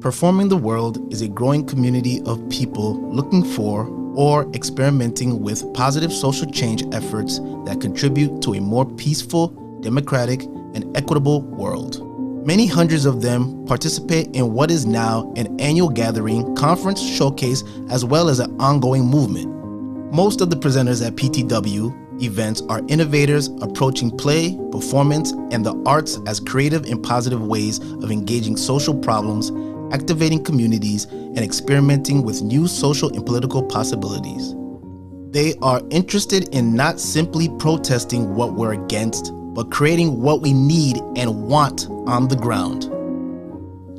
Performing the World is a growing community of people looking for or experimenting with positive social change efforts that contribute to a more peaceful, democratic, and equitable world. Many hundreds of them participate in what is now an annual gathering, conference, showcase, as well as an ongoing movement. Most of the presenters at PTW events are innovators approaching play, performance, and the arts as creative and positive ways of engaging social problems, activating communities, and experimenting with new social and political possibilities. They are interested in not simply protesting what we're against, but creating what we need and want on the ground.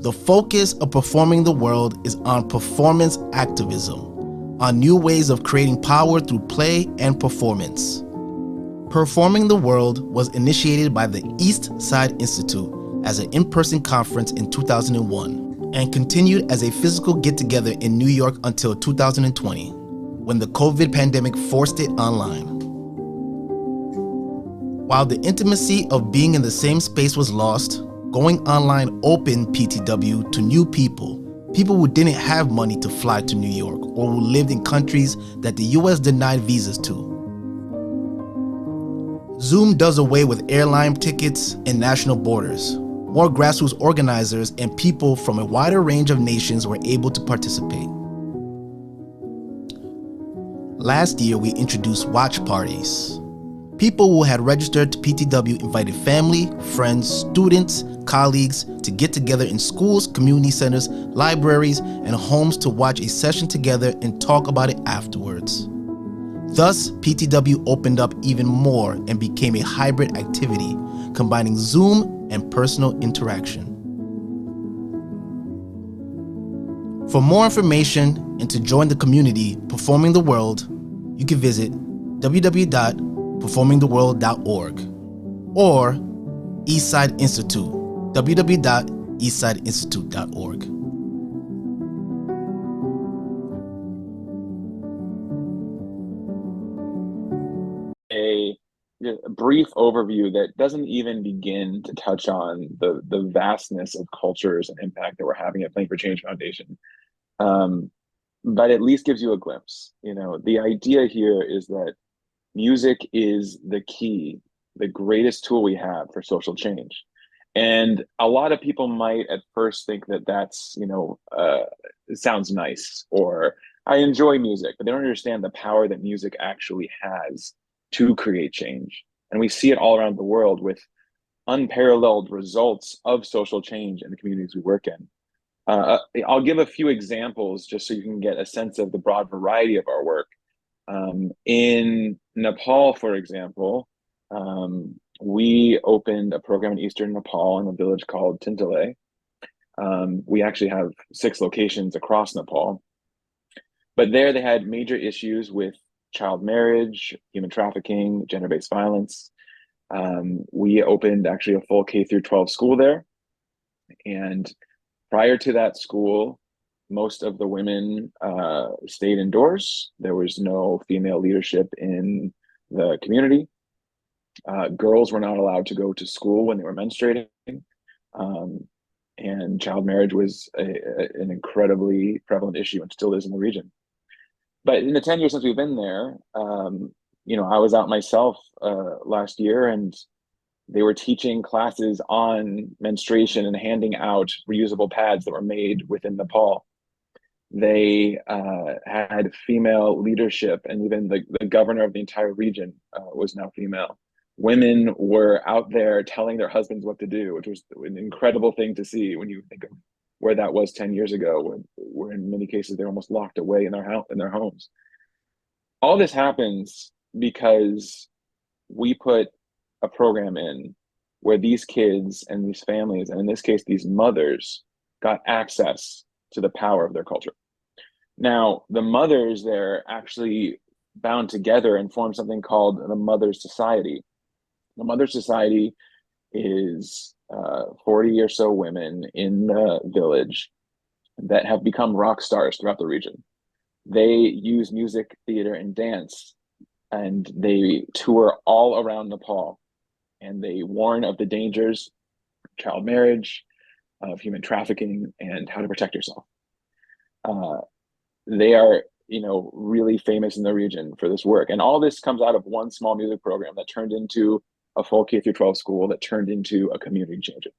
The focus of Performing the World is on performance activism, on new ways of creating power through play and performance. Performing the World was initiated by the East Side Institute as an in-person conference in 2001 and continued as a physical get-together in New York until 2020, when the COVID pandemic forced it online. While the intimacy of being in the same space was lost, going online opened PTW to new people who didn't have money to fly to New York or who lived in countries that the US denied visas to. Zoom does away with airline tickets and national borders. More grassroots organizers and people from a wider range of nations were able to participate. Last year, we introduced watch parties. People who had registered to PTW invited family, friends, students, colleagues to get together in schools, community centers, libraries, and homes to watch a session together and talk about it afterwards. Thus, PTW opened up even more and became a hybrid activity, combining Zoom and personal interaction. For more information and to join the community Performing the World, you can visit www.performingtheworld.org or Eastside Institute, www.eastsideinstitute.org. A brief overview that doesn't even begin to touch on the vastness of cultures and impact that we're having at Playing for Change Foundation. But at least gives you a glimpse. The idea here is that music is the key, the greatest tool we have for social change. And a lot of people might at first think that that's, it sounds nice, or I enjoy music, but they don't understand the power that music actually has to create change. And we see it all around the world with unparalleled results of social change in the communities we work in. I'll give a few examples just so you can get a sense of the broad variety of our work. In Nepal, for example, we opened a program in Eastern Nepal in a village called Tintale. We actually have 6 locations across Nepal. But there they had major issues with child marriage, human trafficking, gender-based violence. We opened actually a full K-12 school there. And prior to that school, most of the women stayed indoors. There was no female leadership in the community. Girls were not allowed to go to school when they were menstruating. And child marriage was an incredibly prevalent issue and still is in the region. But in the 10 years since we've been there, I was out myself last year, and they were teaching classes on menstruation and handing out reusable pads that were made within Nepal. They had female leadership, and even the governor of the entire region was now female. Women were out there telling their husbands what to do, which was an incredible thing to see when you think of where that was 10 years ago, where in many cases they're almost locked away in their homes. All this happens because we put a program in where these kids and these families, and in this case, these mothers, got access to the power of their culture. Now, the mothers there actually bound together and formed something called the Mothers Society. The Mothers Society is 40 or so women in the village that have become rock stars throughout the region. They use music, theater, and dance, and they tour all around Nepal, and they warn of the dangers, child marriage, of human trafficking and how to protect yourself. They are, really famous in the region for this work. And all this comes out of one small music program that turned into a full K through 12 school that turned into a community changer.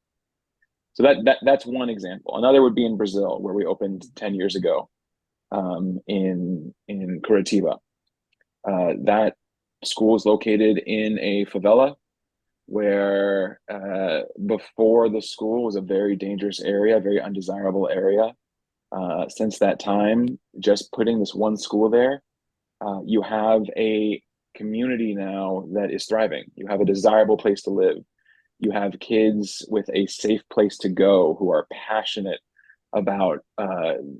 So that's one example. Another would be in Brazil, where we opened 10 years ago in Curitiba. That school is located in a favela where before the school was a very dangerous area, very undesirable area. Since that time, just putting this one school there, you have a community now that is thriving. You have a desirable place to live. You have kids with a safe place to go who are passionate about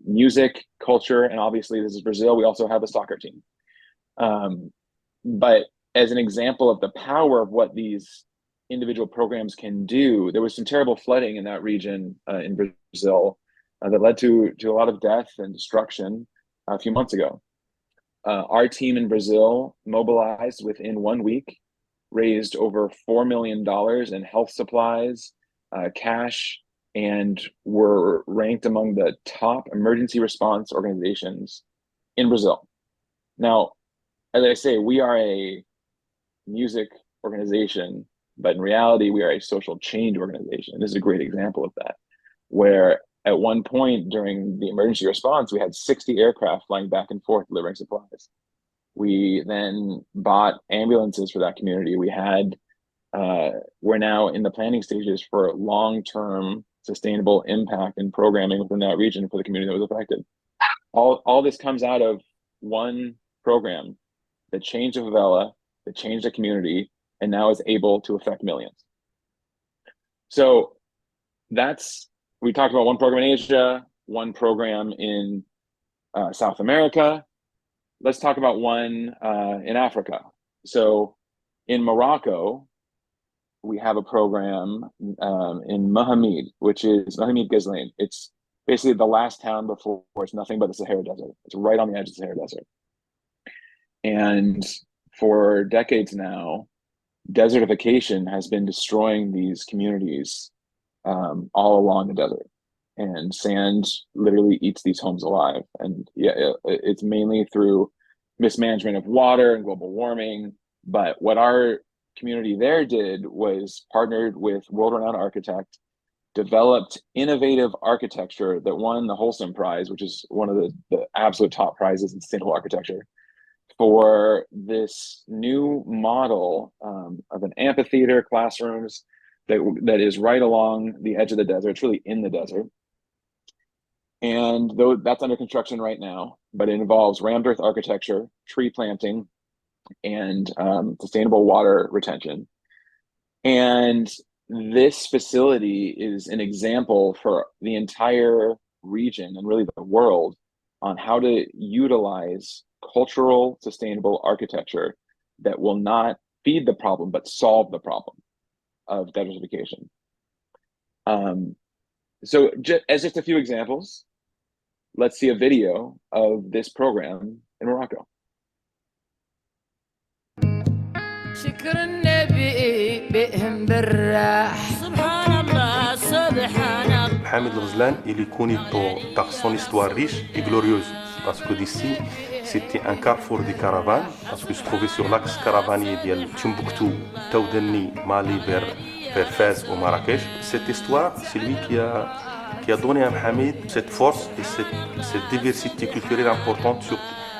music, culture, and obviously this is Brazil. We also have a soccer team. But as an example of the power of what these individual programs can do, there was some terrible flooding in that region in Brazil that led to a lot of death and destruction a few months ago. Our team in Brazil mobilized within 1 week, raised over $4 million in health supplies, cash, and were ranked among the top emergency response organizations in Brazil. Now, as I say, we are a music organization, but in reality, we are a social change organization. This is a great example of that, where at one point during the emergency response, we had 60 aircraft flying back and forth delivering supplies. We then bought ambulances for that community. We're now in the planning stages for long-term sustainable impact and programming within that region for the community that was affected. All this comes out of one program that changed a favela, that changed a community, and now is able to affect millions. So we talked about one program in Asia, one program in South America. Let's talk about one in Africa. So in Morocco, we have a program in Mohammed, which is Mohammed Ghazlain. It's basically the last town before it's nothing but the Sahara Desert. It's right on the edge of the Sahara Desert. And for decades now, desertification has been destroying these communities all along the desert. And sand literally eats these homes alive. And it's mainly through mismanagement of water and global warming. But what our community there did was partnered with world-renowned architect, developed innovative architecture that won the Wholesome Prize, which is one of the absolute top prizes in sustainable architecture, for this new model of an amphitheater, classrooms that is right along the edge of the desert. It's really in the desert. And though that's under construction right now, but it involves rammed earth architecture, tree planting, and sustainable water retention. And this facility is an example for the entire region and really the world on how to utilize cultural sustainable architecture that will not feed the problem, but solve the problem of desertification. So as just a few examples, let's see a video of this program in Morocco. شكر النبي بهم بالراح سبحان الله سبحان الله. Hamid Ghazlan, il est connu par son histoire riche et glorieuse parce que d'ici c'était un carrefour des caravanes parce que se trouvait sur l'axe caravanier de Timbuktu, Taoudani, Mali vers Fès ou Marrakech. Cette histoire, c'est lui qui a donné à Hamid cette force et cette diversité culturelle importante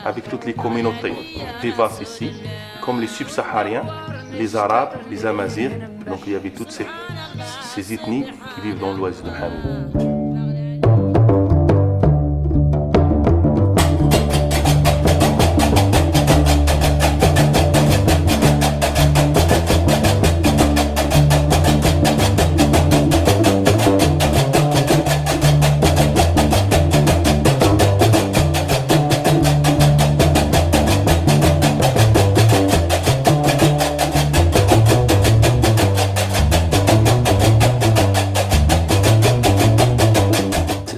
avec toutes les communautés vivaces ici, comme les subsahariens, les Arabes, les Amazirs. Donc il y avait toutes ces ethnies qui vivent dans l'ouest de Hamid.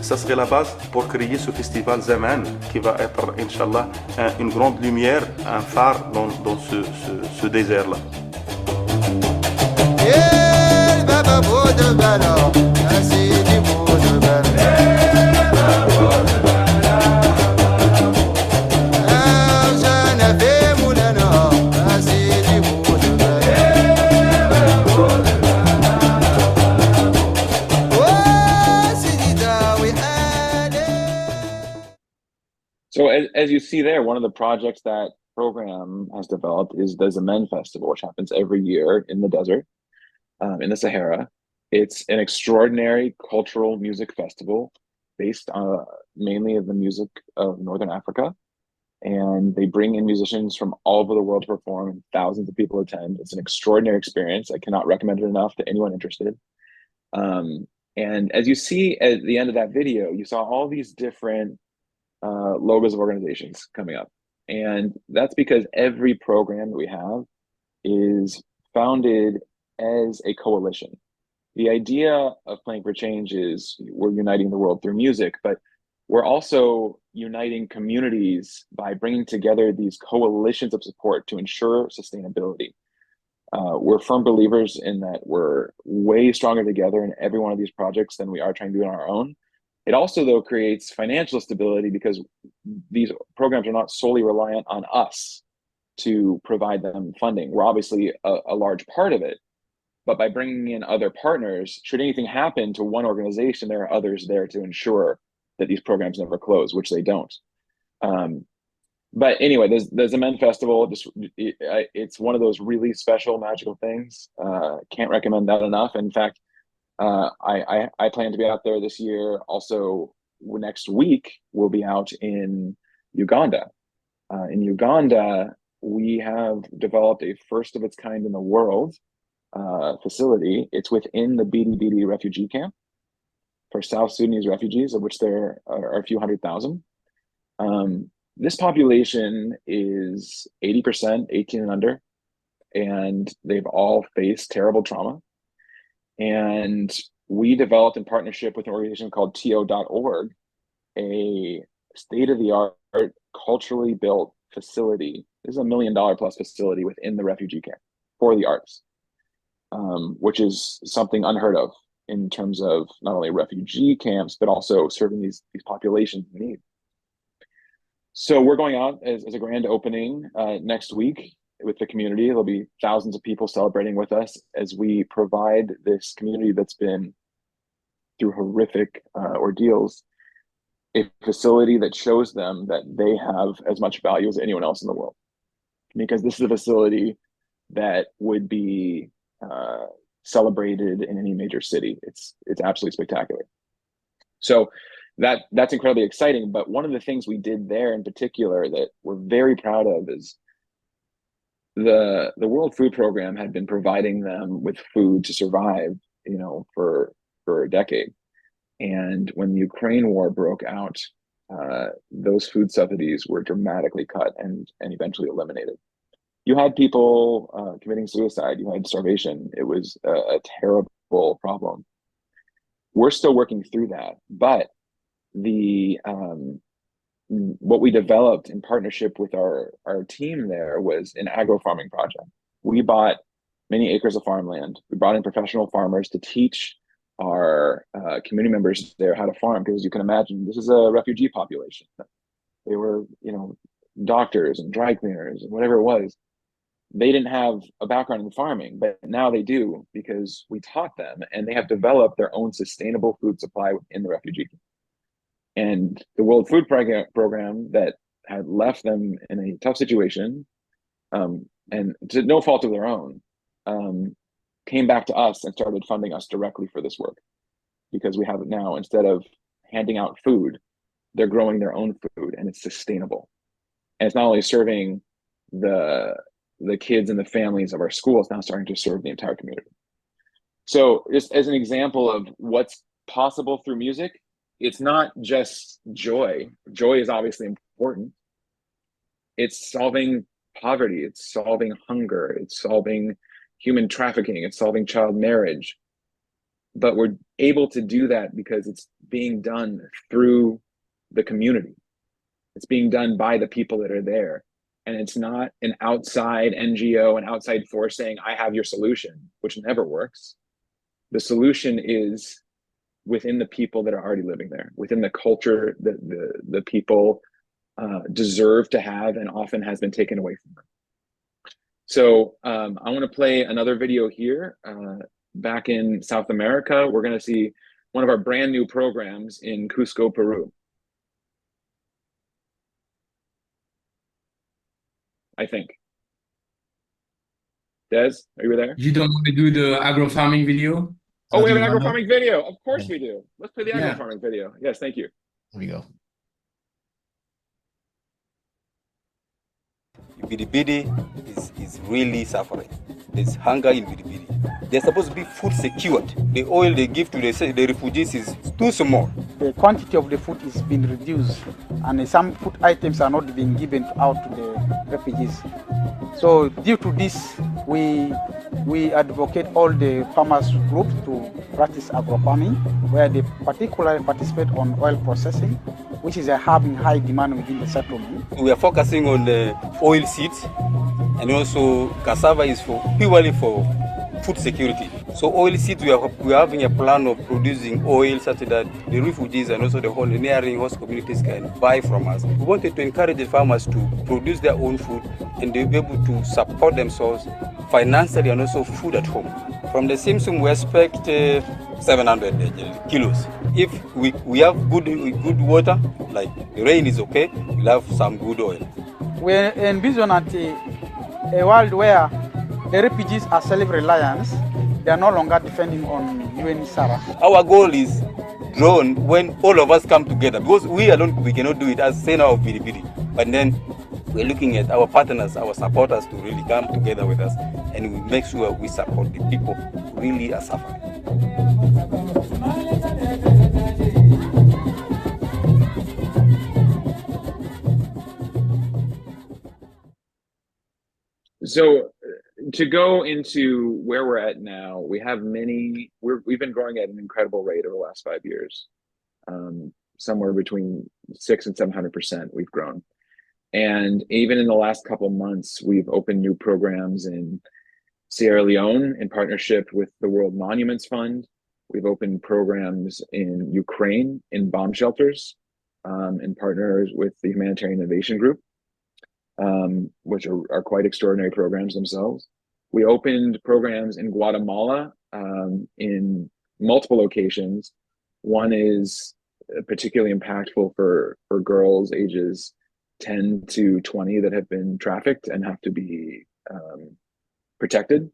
Ça serait la base pour créer ce festival Zaman qui va être, Inch'Allah, une grande lumière, un phare dans ce désert-là. Yeah, So as you see there, one of the projects that program has developed is the Zemen Festival, which happens every year in the desert, in the Sahara. It's an extraordinary cultural music festival based on mainly of the music of Northern Africa. And they bring in musicians from all over the world to perform, and thousands of people attend. It's an extraordinary experience. I cannot recommend it enough to anyone interested. And as you see at the end of that video, you saw all these different logos of organizations coming up. And that's because every program that we have is founded as a coalition. The idea of Playing for Change is we're uniting the world through music, but we're also uniting communities by bringing together these coalitions of support to ensure sustainability. We're firm believers in that we're way stronger together in every one of these projects than we are trying to do on our own. It also, though, creates financial stability because these programs are not solely reliant on us to provide them funding. We're obviously a large part of it, but by bringing in other partners, should anything happen to one organization, there are others there to ensure that these programs never close, which they don't. But anyway, there's a Men Festival. It's one of those really special, magical things. Can't recommend that enough. In fact, I plan to be out there this year. Also, next week, we'll be out in Uganda. In Uganda, we have developed a first of its kind in the world facility. It's within the Bidi refugee camp for South Sudanese refugees, of which there are a few 100,000. This population is 80% 18 and under, and they've all faced terrible trauma. And we developed in partnership with an organization called TO.org, a state-of-the-art, culturally built facility. This is $1 million plus facility within the refugee camp for the arts, which is something unheard of in terms of not only refugee camps, but also serving these populations in need. So we're going out as a grand opening next week with the community. There'll be thousands of people celebrating with us as we provide this community that's been through horrific ordeals a facility that shows them that they have as much value as anyone else in the world. Because this is a facility that would be celebrated in any major city. It's absolutely spectacular. So that's incredibly exciting. But one of the things we did there in particular that we're very proud of is the World Food Program had been providing them with food to survive, for a decade. And when the Ukraine war broke out, those food subsidies were dramatically cut and eventually eliminated. You had people committing suicide. You had starvation. It was a terrible problem. We're still working through that, but what we developed in partnership with our team there was an agro-farming project. We bought many acres of farmland. We brought in professional farmers to teach our community members there how to farm, because you can imagine this is a refugee population. They were, doctors and dry cleaners and whatever it was. They didn't have a background in farming, but now they do because we taught them, and they have developed their own sustainable food supply in the refugee camp. And the World Food Program that had left them in a tough situation, and to no fault of their own, came back to us and started funding us directly for this work, because we have it now. Instead of handing out food, they're growing their own food, and it's sustainable. And it's not only serving the kids and the families of our school, it's now starting to serve the entire community. So just as an example of what's possible through music, it's not just joy. Joy is obviously important. It's solving poverty, it's solving hunger, it's solving human trafficking, it's solving child marriage. But we're able to do that because it's being done through the community. It's being done by the people that are there. And it's not an outside NGO, an outside force saying, I have your solution, which never works. The solution is within the people that are already living there, within the culture that the people deserve to have and often has been taken away from them. So I want to play another video here. Back in South America, we're going to see one of our brand new programs in Cusco, Peru. I think. Des, are you there? You don't want to do the agro farming video? Oh, we have an you agro wanna- farming video. Of course Yeah. we do. Let's play the agro farming video. Yes, thank you. Here we go. Bidi is really suffering. There's hunger in Bidi. They're supposed to be food secured. The oil they give to the refugees is too small. The quantity of the food is being reduced, and some food items are not being given out to the refugees. So due to this, we advocate all the farmers groups to practice agrofarming, where they particularly participate on oil processing, which is having high demand within the settlement. We are focusing on the oil seeds, and also cassava is purely for food security. So oil seeds, we are having a plan of producing oil such that the refugees and also the whole neighboring host communities can buy from us. We wanted to encourage the farmers to produce their own food and they'll be able to support themselves financially and also food at home. From the Simsum, we expect 700 kilos. If we have good water, like the rain is okay, we'll have some good oil. We envision a world where the refugees are self-reliant. They are no longer depending on UNHCR. Our goal is drawn when all of us come together, because we alone we cannot do it as center of Bidi. But then we're looking at our partners, our supporters to really come together with us, and we make sure we support the people who really are suffering. So to go into where we're at now, we have we've been growing at an incredible rate over the last 5 years. Somewhere between 600% and 700% we've grown. And even in the last couple months, we've opened new programs in Sierra Leone in partnership with the World Monuments Fund. We've opened programs in Ukraine in bomb shelters, in partners with the Humanitarian Innovation Group, which are quite extraordinary programs themselves. We opened programs in Guatemala in multiple locations. One is particularly impactful for girls ages 10 to 20 that have been trafficked and have to be protected.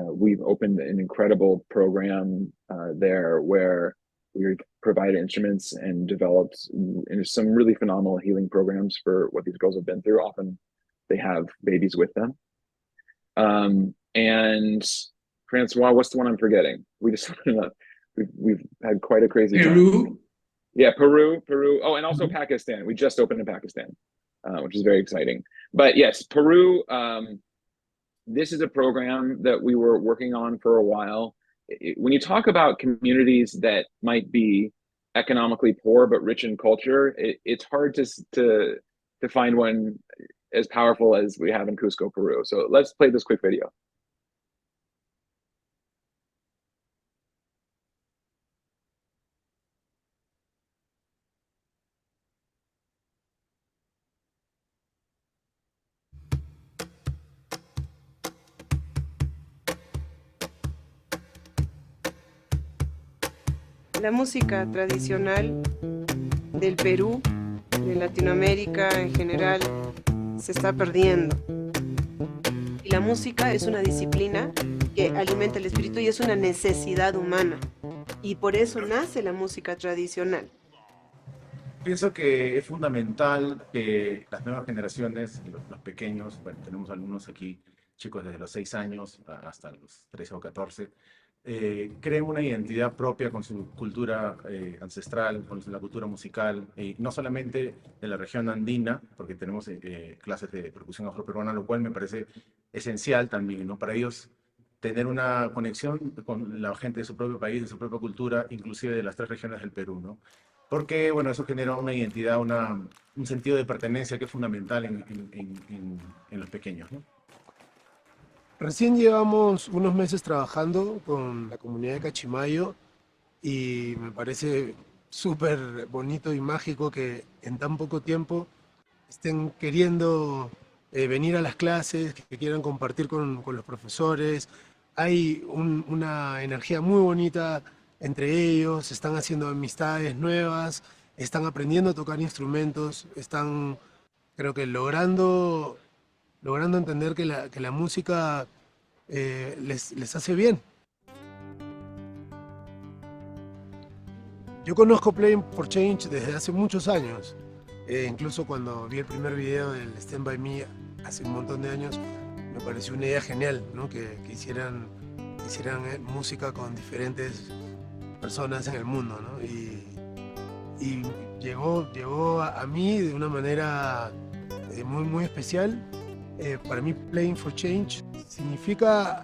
We've opened an incredible program there where we provided instruments and developed some really phenomenal healing programs for what these girls have been through. Often they have babies with them. And Francois, what's the one I'm forgetting? We've had quite a crazy Peru. time. Yeah, Peru. Oh, and also Pakistan. We just opened in Pakistan, which is very exciting. But yes, Peru, this is a program that we were working on for a while. When you talk about communities that might be economically poor but rich in culture, it's hard to find one as powerful as we have in Cusco, Peru. So let's play this quick video. La música tradicional del Perú, de Latinoamérica en general, se está perdiendo. Y la música es una disciplina que alimenta el espíritu y es una necesidad humana. Y por eso nace la música tradicional. Pienso que es fundamental que las nuevas generaciones, los pequeños, bueno, tenemos alumnos aquí, chicos desde los 6 años hasta los 13 o 14, creen una identidad propia con su cultura ancestral, con la cultura musical, no solamente de la región andina, porque tenemos clases de percusión afroperuana, lo cual me parece esencial también, ¿no? Para ellos tener una conexión con la gente de su propio país, de su propia cultura, inclusive de las 3 regiones del Perú, ¿no? Porque, bueno, eso genera una identidad, un sentido de pertenencia que es fundamental en los pequeños, ¿no? Recién llevamos unos meses trabajando con la comunidad de Cachimayo y me parece súper bonito y mágico que en tan poco tiempo estén queriendo venir a las clases, que quieran compartir con los profesores. Hay una energía muy bonita entre ellos, están haciendo amistades nuevas, están aprendiendo a tocar instrumentos, están, creo que, logrando logrando entender que la música les hace bien. Yo conozco Playing for Change desde hace muchos años, incluso cuando vi el primer video del Stand By Me hace un montón de años, me pareció una idea genial, ¿no? Que hicieran música con diferentes personas en el mundo, ¿no? Y llegó a mí de una manera muy especial. Para mí Playing for Change significa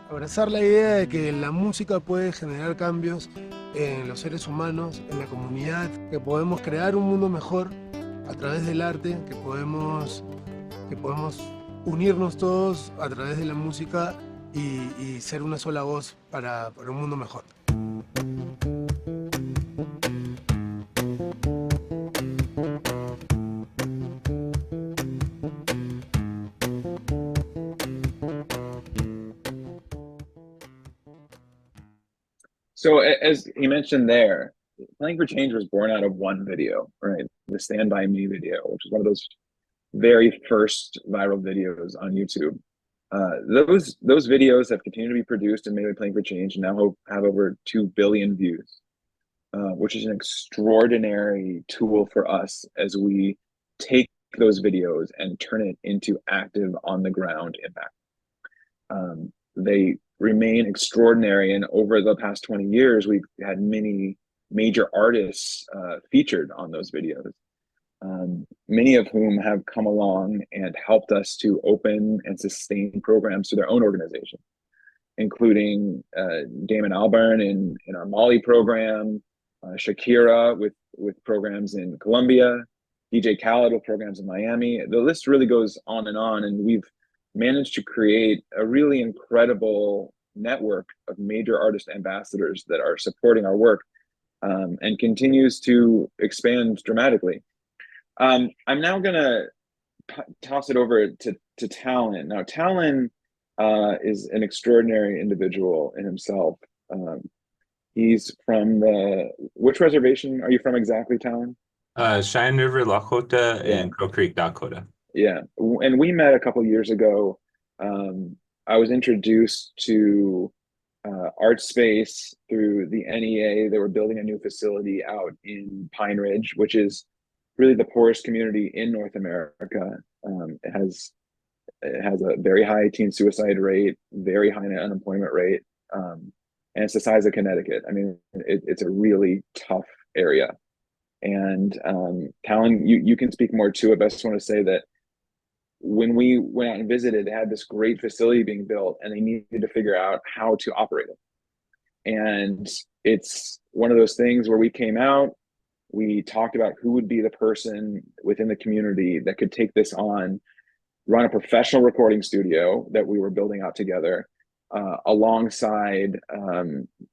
abrazar la idea de que la música puede generar cambios en los seres humanos, en la comunidad, que podemos crear un mundo mejor a través del arte, que podemos unirnos todos a través de la música y ser una sola voz para un mundo mejor. So as he mentioned there, Playing for Change was born out of one video, right? The Stand By Me video, which is one of those very first viral videos on YouTube. Those videos have continued to be produced and made by Playing for Change and now have over 2 billion views, which is an extraordinary tool for us as we take those videos and turn it into active on the ground impact. They remain extraordinary, and over the past 20 years, we've had many major artists featured on those videos. Many of whom have come along and helped us to open and sustain programs to their own organization, including Damon Albarn in our Mali program, Shakira with programs in Colombia, DJ Khaled with programs in Miami. The list really goes on, and we've managed to create a really incredible network of major artist ambassadors that are supporting our work and continues to expand dramatically. I'm now gonna toss it over to Talon. Now, Talon is an extraordinary individual in himself. He's from which reservation are you from exactly, Talon? Cheyenne River, Lakota, and Crow Creek, Dakota. Yeah, and we met a couple years ago. I was introduced to Art Space through the NEA. They were building a new facility out in Pine Ridge, which is really the poorest community in North America. It has a very high teen suicide rate, very high unemployment rate, and it's the size of Connecticut. I mean, it's a really tough area. And Talon, you can speak more to it, but I just want to say that when we went out and visited, they had this great facility being built and they needed to figure out how to operate it. And it's one of those things where we came out, we talked about who would be the person within the community that could take this on, run a professional recording studio that we were building out together, alongside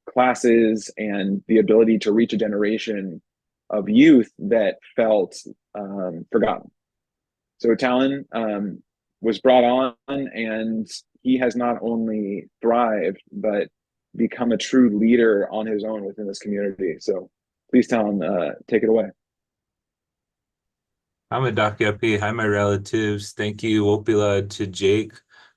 classes and the ability to reach a generation of youth that felt forgotten. So Talon was brought on, and he has not only thrived, but become a true leader on his own within this community. So please, Talon, take it away. I'm a Dakyapi. Hi, my relatives. Thank you, Opila, to Jake.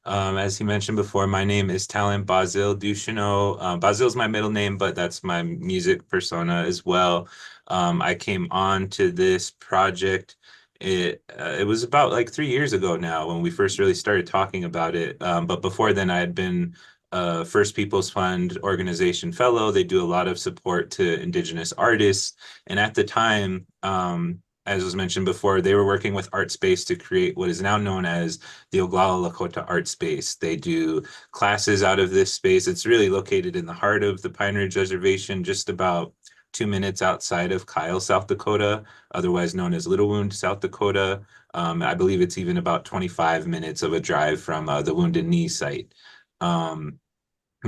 As he mentioned before, my name is Talon Basil Duchino. Basil is my middle name, but that's my music persona as well. I came on to this project. It was about like 3 years ago now when we first really started talking about it. But before then, I had been a First Peoples Fund organization fellow. They do a lot of support to Indigenous artists. And at the time, as was mentioned before, they were working with Art Space to create what is now known as the Oglala Lakota Art Space. They do classes out of this space. It's really located in the heart of the Pine Ridge Reservation, just about 2 minutes outside of Kyle, South Dakota, otherwise known as Little Wound, South Dakota. I believe it's even about 25 minutes of a drive from the Wounded Knee site.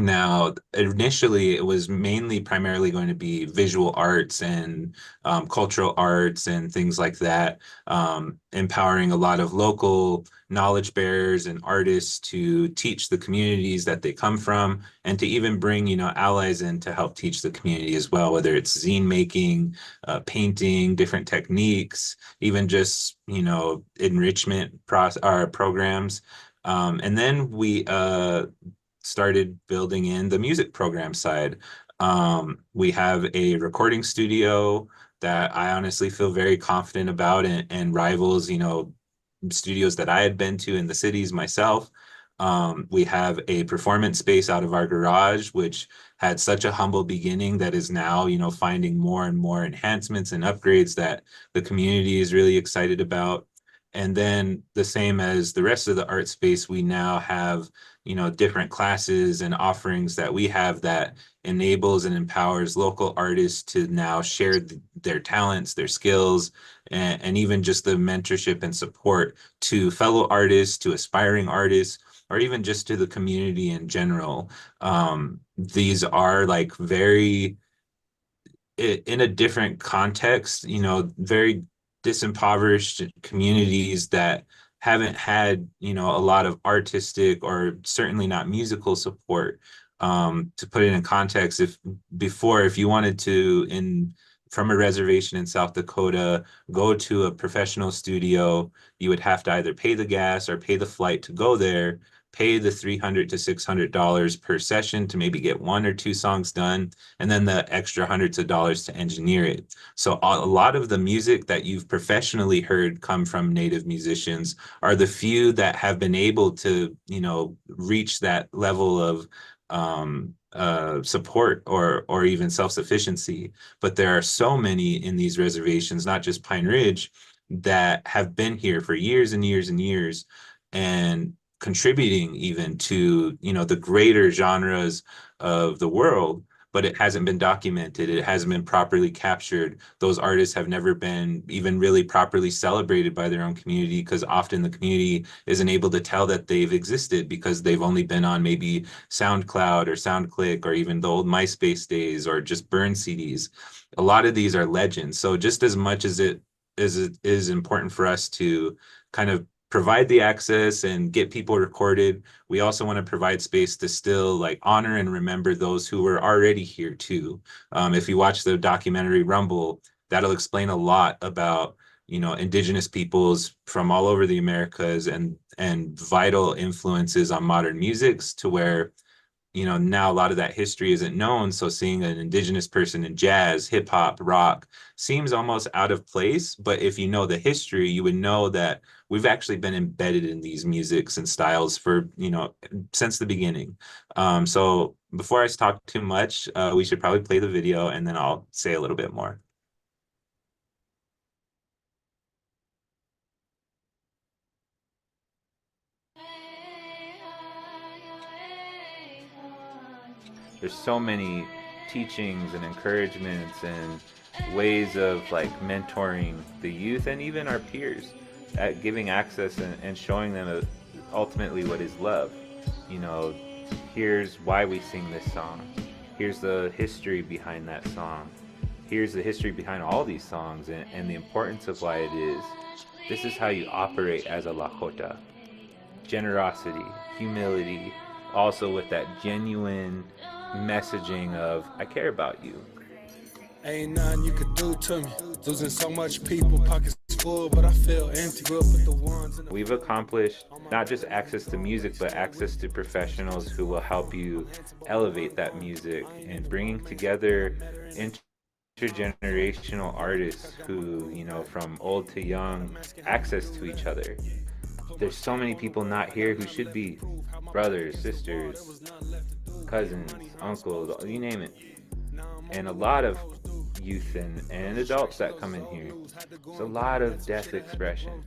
Now, initially, it was mainly primarily going to be visual arts and cultural arts and things like that, empowering a lot of local knowledge bearers and artists to teach the communities that they come from, and to even bring, allies in to help teach the community as well, whether it's zine making, painting, different techniques, even just, enrichment programs. And then we started building in the music program side. We have a recording studio that I honestly feel very confident about, and rivals, studios that I had been to in the cities myself. We have a performance space out of our garage, which had such a humble beginning that is now, finding more and more enhancements and upgrades that the community is really excited about. And then the same as the rest of the art space, we now have, different classes and offerings that we have that enables and empowers local artists to now share their talents, their skills, and even just the mentorship and support to fellow artists, to aspiring artists, or even just to the community in general. These are like very, in a different context, very disimpoverished communities that haven't had, a lot of artistic or certainly not musical support. To put it in context, if you wanted to, from a reservation in South Dakota, go to a professional studio, you would have to either pay the gas or pay the flight to go there, pay the $300 to $600 per session to maybe get one or two songs done, and then the extra hundreds of dollars to engineer it. So a lot of the music that you've professionally heard come from Native musicians are the few that have been able to, reach that level of support or even self-sufficiency. But there are so many in these reservations, not just Pine Ridge, that have been here for years and years and years, and contributing even to, the greater genres of the world, but it hasn't been documented. It hasn't been properly captured. Those artists have never been even really properly celebrated by their own community, because often the community isn't able to tell that they've existed because they've only been on maybe SoundCloud or SoundClick or even the old MySpace days or just burn CDs. A lot of these are legends. So just as much as it is important for us to kind of provide the access and get people recorded, we also want to provide space to still like honor and remember those who were already here too. If you watch the documentary Rumble, that'll explain a lot about, indigenous peoples from all over the Americas and vital influences on modern musics, to where, now a lot of that history isn't known. So seeing an indigenous person in jazz, hip hop, rock seems almost out of place. But if you know the history, you would know that we've actually been embedded in these musics and styles for, since the beginning. So before I talk too much, we should probably play the video and then I'll say a little bit more. There's so many teachings and encouragements and ways of like mentoring the youth and even our peers at giving access and showing them ultimately what is love. Here's why we sing this song. Here's the history behind that song. Here's the history behind all these songs and the importance of why it is. This is how you operate as a Lakota. Generosity, humility, also with that genuine messaging of I care about you. Ain't nothing you could do to me. Losing so much people, pockets full, but I feel empty. Grew up with the ones. We've accomplished not just access to music, but access to professionals who will help you elevate that music, and bringing together intergenerational artists who, from old to young, access to each other. There's so many people not here who should be brothers, sisters, cousins, uncles, you name it. And a lot of youth and adults that come in here. It's a lot of death expression.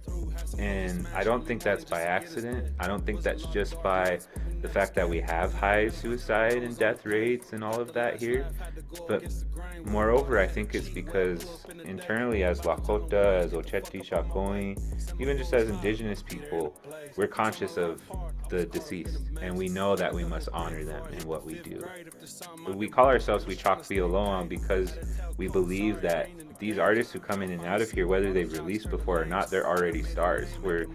And I don't think that's by accident. I don't think that's just by the fact that we have high suicide and death rates and all of that here. But moreover, I think it's because internally as Lakota, as Ocheti Shakoi, even just as indigenous people, we're conscious of the deceased and we know that we must honor them in what we do. We call ourselves Wichak Bioloan because we believe that these artists who come in and out of here, whether they've released before or not, they're already stars. We're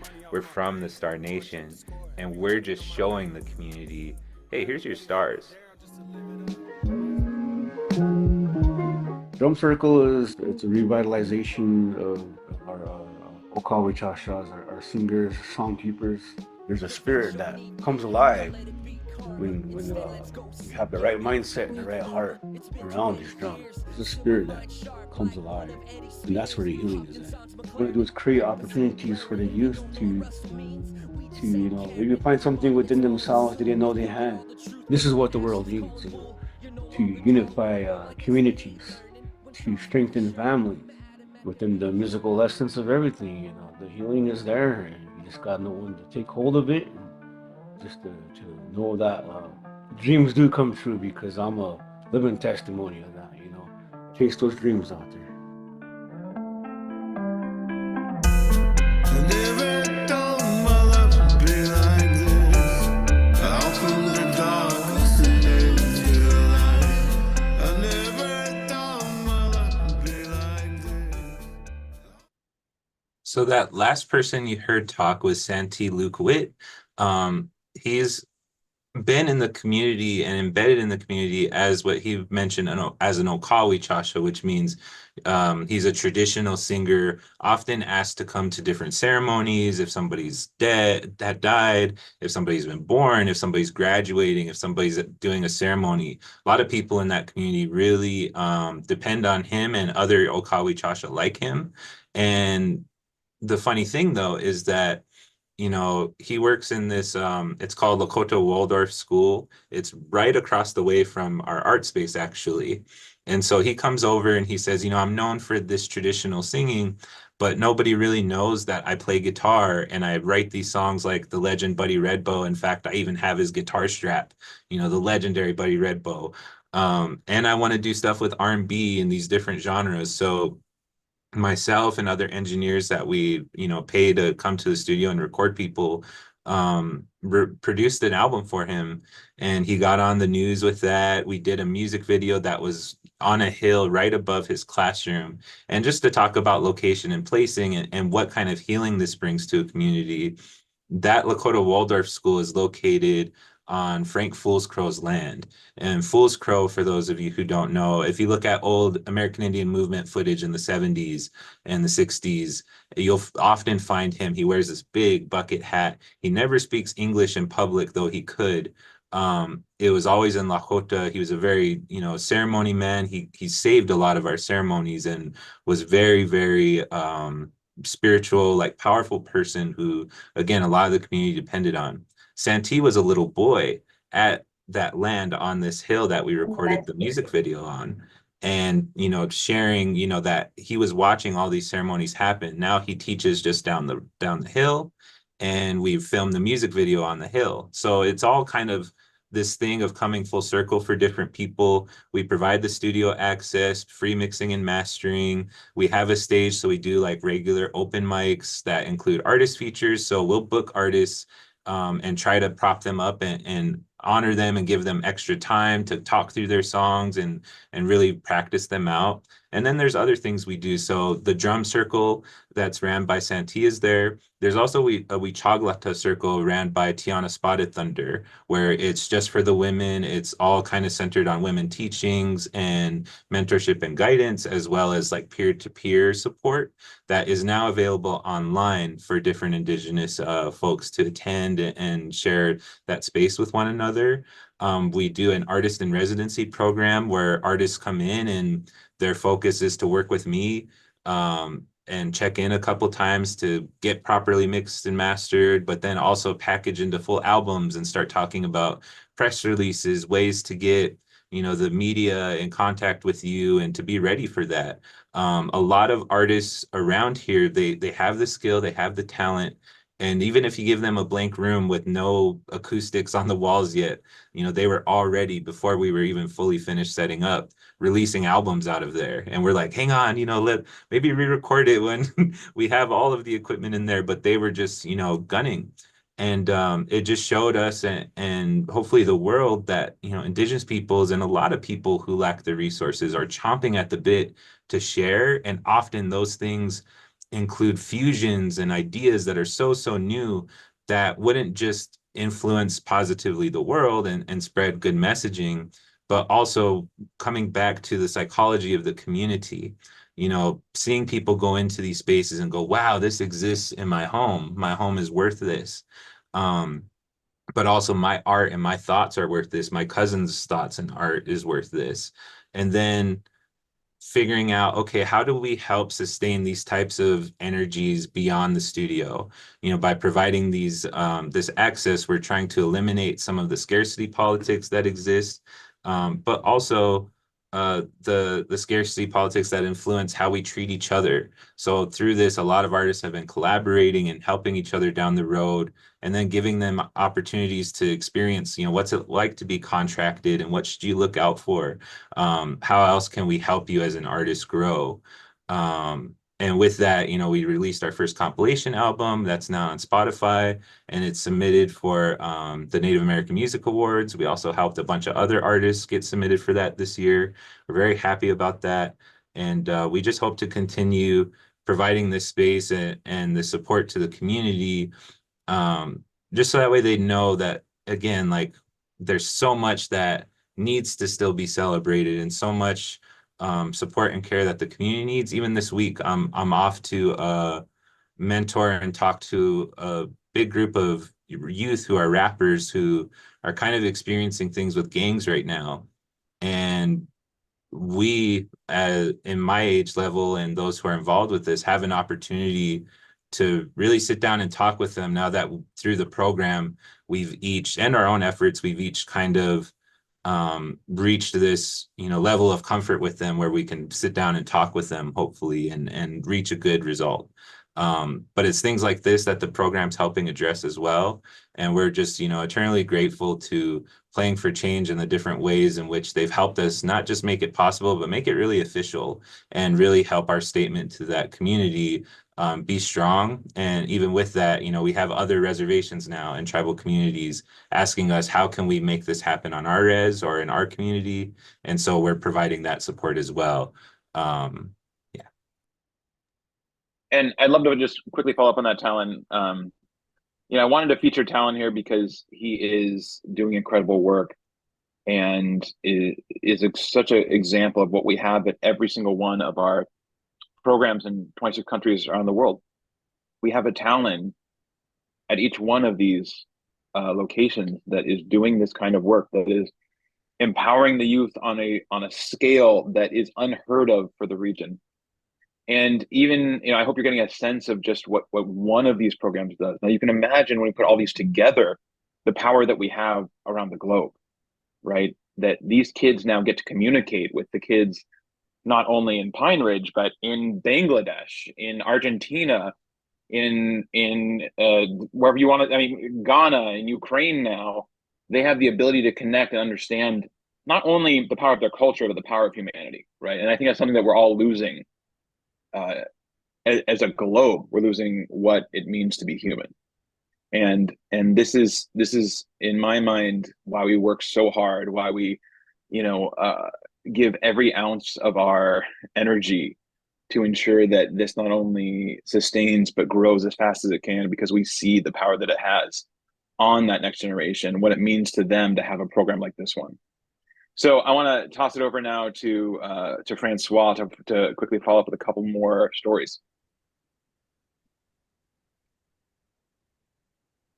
from the Star Nation, and we're just showing the community, hey, here's your stars. Drum Circle it's a revitalization of our Okawi Chashas, our singers, songkeepers. There's a spirit that comes alive when you have the right mindset and the right heart around these drums. There's a spirit that comes alive, and that's where the healing is at. What we do is create opportunities for the youth to maybe find something within themselves they didn't know they had. This is what the world needs, to unify communities, to strengthen families within the musical essence of everything. The healing is there, and you just got no one to take hold of it, and just to know that dreams do come true, because I'm a living testimony of that. Chase those dreams out there. So that last person you heard talk was Santee Luke Witt. He's been in the community and embedded in the community as what he mentioned as an Okawi Chasha, which means he's a traditional singer, often asked to come to different ceremonies if somebody's had died, if somebody's been born, if somebody's graduating, if somebody's doing a ceremony. A lot of people in that community really depend on him and other Okawi Chasha like him. And the funny thing, though, is that he works in this, it's called Lakota Waldorf School. It's right across the way from our art space, actually. And so he comes over and he says, I'm known for this traditional singing, but nobody really knows that I play guitar and I write these songs like the legend Buddy Redbow. In fact, I even have his guitar strap, the legendary Buddy Redbow. And I want to do stuff with R&B and these different genres. So myself and other engineers that we pay to come to the studio and record people produced an album for him, and he got on the news with that. We did a music video that was on a hill right above his classroom, and just to talk about location and placing and what kind of healing this brings to a community. That Lakota Waldorf School is located on Frank Fool's Crow's land. And Fool's Crow, for those of you who don't know, if you look at old American Indian movement footage in the 70s and the 60s, you'll often find him. He wears this big bucket hat. He never speaks English in public, though he could. It was always in Lakota. He was a very, ceremony man. He saved a lot of our ceremonies and was very, very spiritual, like powerful person who, again, a lot of the community depended on. Santee was a little boy at that land on this hill that we recorded the music video on, and sharing that he was watching all these ceremonies happen. Now he teaches just down the hill, and we've filmed the music video on the hill. So it's all kind of this thing of coming full circle for different people. We provide the studio access, free mixing and mastering. We have a stage, so we do like regular open mics that include artist features. So we'll book artists and try to prop them up and honor them and give them extra time to talk through their songs and really practice them out. And then there's other things we do. So the drum circle that's ran by Santee is there. There's also a Wichaglata circle ran by Tiana Spotted Thunder, where it's just for the women. It's all kind of centered on women teachings and mentorship and guidance, as well as like peer-to-peer support that is now available online for different indigenous folks to attend and share that space with one another. We do an artist in residency program where artists come in and their focus is to work with me and check in a couple times to get properly mixed and mastered, but then also package into full albums and start talking about press releases, ways to get the media in contact with you and to be ready for that. A lot of artists around here, they have the skill, they have the talent, And even if you give them a blank room with no acoustics on the walls yet, they were already, before we were even fully finished setting up, releasing albums out of there. And we're like, hang on, maybe re-record it when we have all of the equipment in there. But they were just, gunning. And it just showed us and hopefully the world that, indigenous peoples and a lot of people who lack the resources are chomping at the bit to share. And often those things include fusions and ideas that are so new that wouldn't just influence positively the world and spread good messaging, but also coming back to the psychology of the community. Seeing people go into these spaces and go, wow, this exists in my home. My home is worth this. But also my art and my thoughts are worth this. My cousin's thoughts and art is worth this. And then figuring out, okay, how do we help sustain these types of energies beyond the studio? By providing this access, we're trying to eliminate some of the scarcity politics that exist, but also the scarcity politics that influence how we treat each other. So through this, a lot of artists have been collaborating and helping each other down the road, and then giving them opportunities to experience, what's it like to be contracted and what should you look out for? How else can we help you as an artist grow? And with that, we released our first compilation album that's now on Spotify, and it's submitted for the Native American Music Awards. We also helped a bunch of other artists get submitted for that this year. We're very happy about that. And we just hope to continue providing this space and the support to the community, just so that way they know that, again, like, there's so much that needs to still be celebrated and so much support and care that the community needs. Even this week, I'm off to mentor and talk to a big group of youth who are rappers who are kind of experiencing things with gangs right now. And we, in my age level and those who are involved with this, have an opportunity to really sit down and talk with them now that through the program, we've each, and our own efforts, we've each kind of reached this, level of comfort with them where we can sit down and talk with them, hopefully, and reach a good result. But it's things like this that the program's helping address as well. And we're just, eternally grateful to Playing for Change and the different ways in which they've helped us not just make it possible, but make it really official and really help our statement to that community be strong. And even with that, we have other reservations now and tribal communities asking us, how can we make this happen on our res or in our community? And so we're providing that support as well. Yeah. And I'd love to just quickly follow up on that, Talon. I wanted to feature Talon here because he is doing incredible work and is such an example of what we have at every single one of our programs in 26 countries around the world. We have a Talon at each one of these locations that is doing this kind of work, that is empowering the youth on a scale that is unheard of for the region. And even, I hope you're getting a sense of just what one of these programs does. Now you can imagine when we put all these together, the power that we have around the globe, right? That these kids now get to communicate with the kids, not only in Pine Ridge, but in Bangladesh, in Argentina, in wherever you want to, Ghana and Ukraine now, they have the ability to connect and understand not only the power of their culture, but the power of humanity, right? And I think that's something that we're all losing. As a globe, we're losing what it means to be human. And this is in my mind why we work so hard, why we give every ounce of our energy to ensure that this not only sustains but grows as fast as it can, because we see the power that it has on that next generation, what it means to them to have a program like this one. So I want to toss it over now to Francois to quickly follow up with a couple more stories.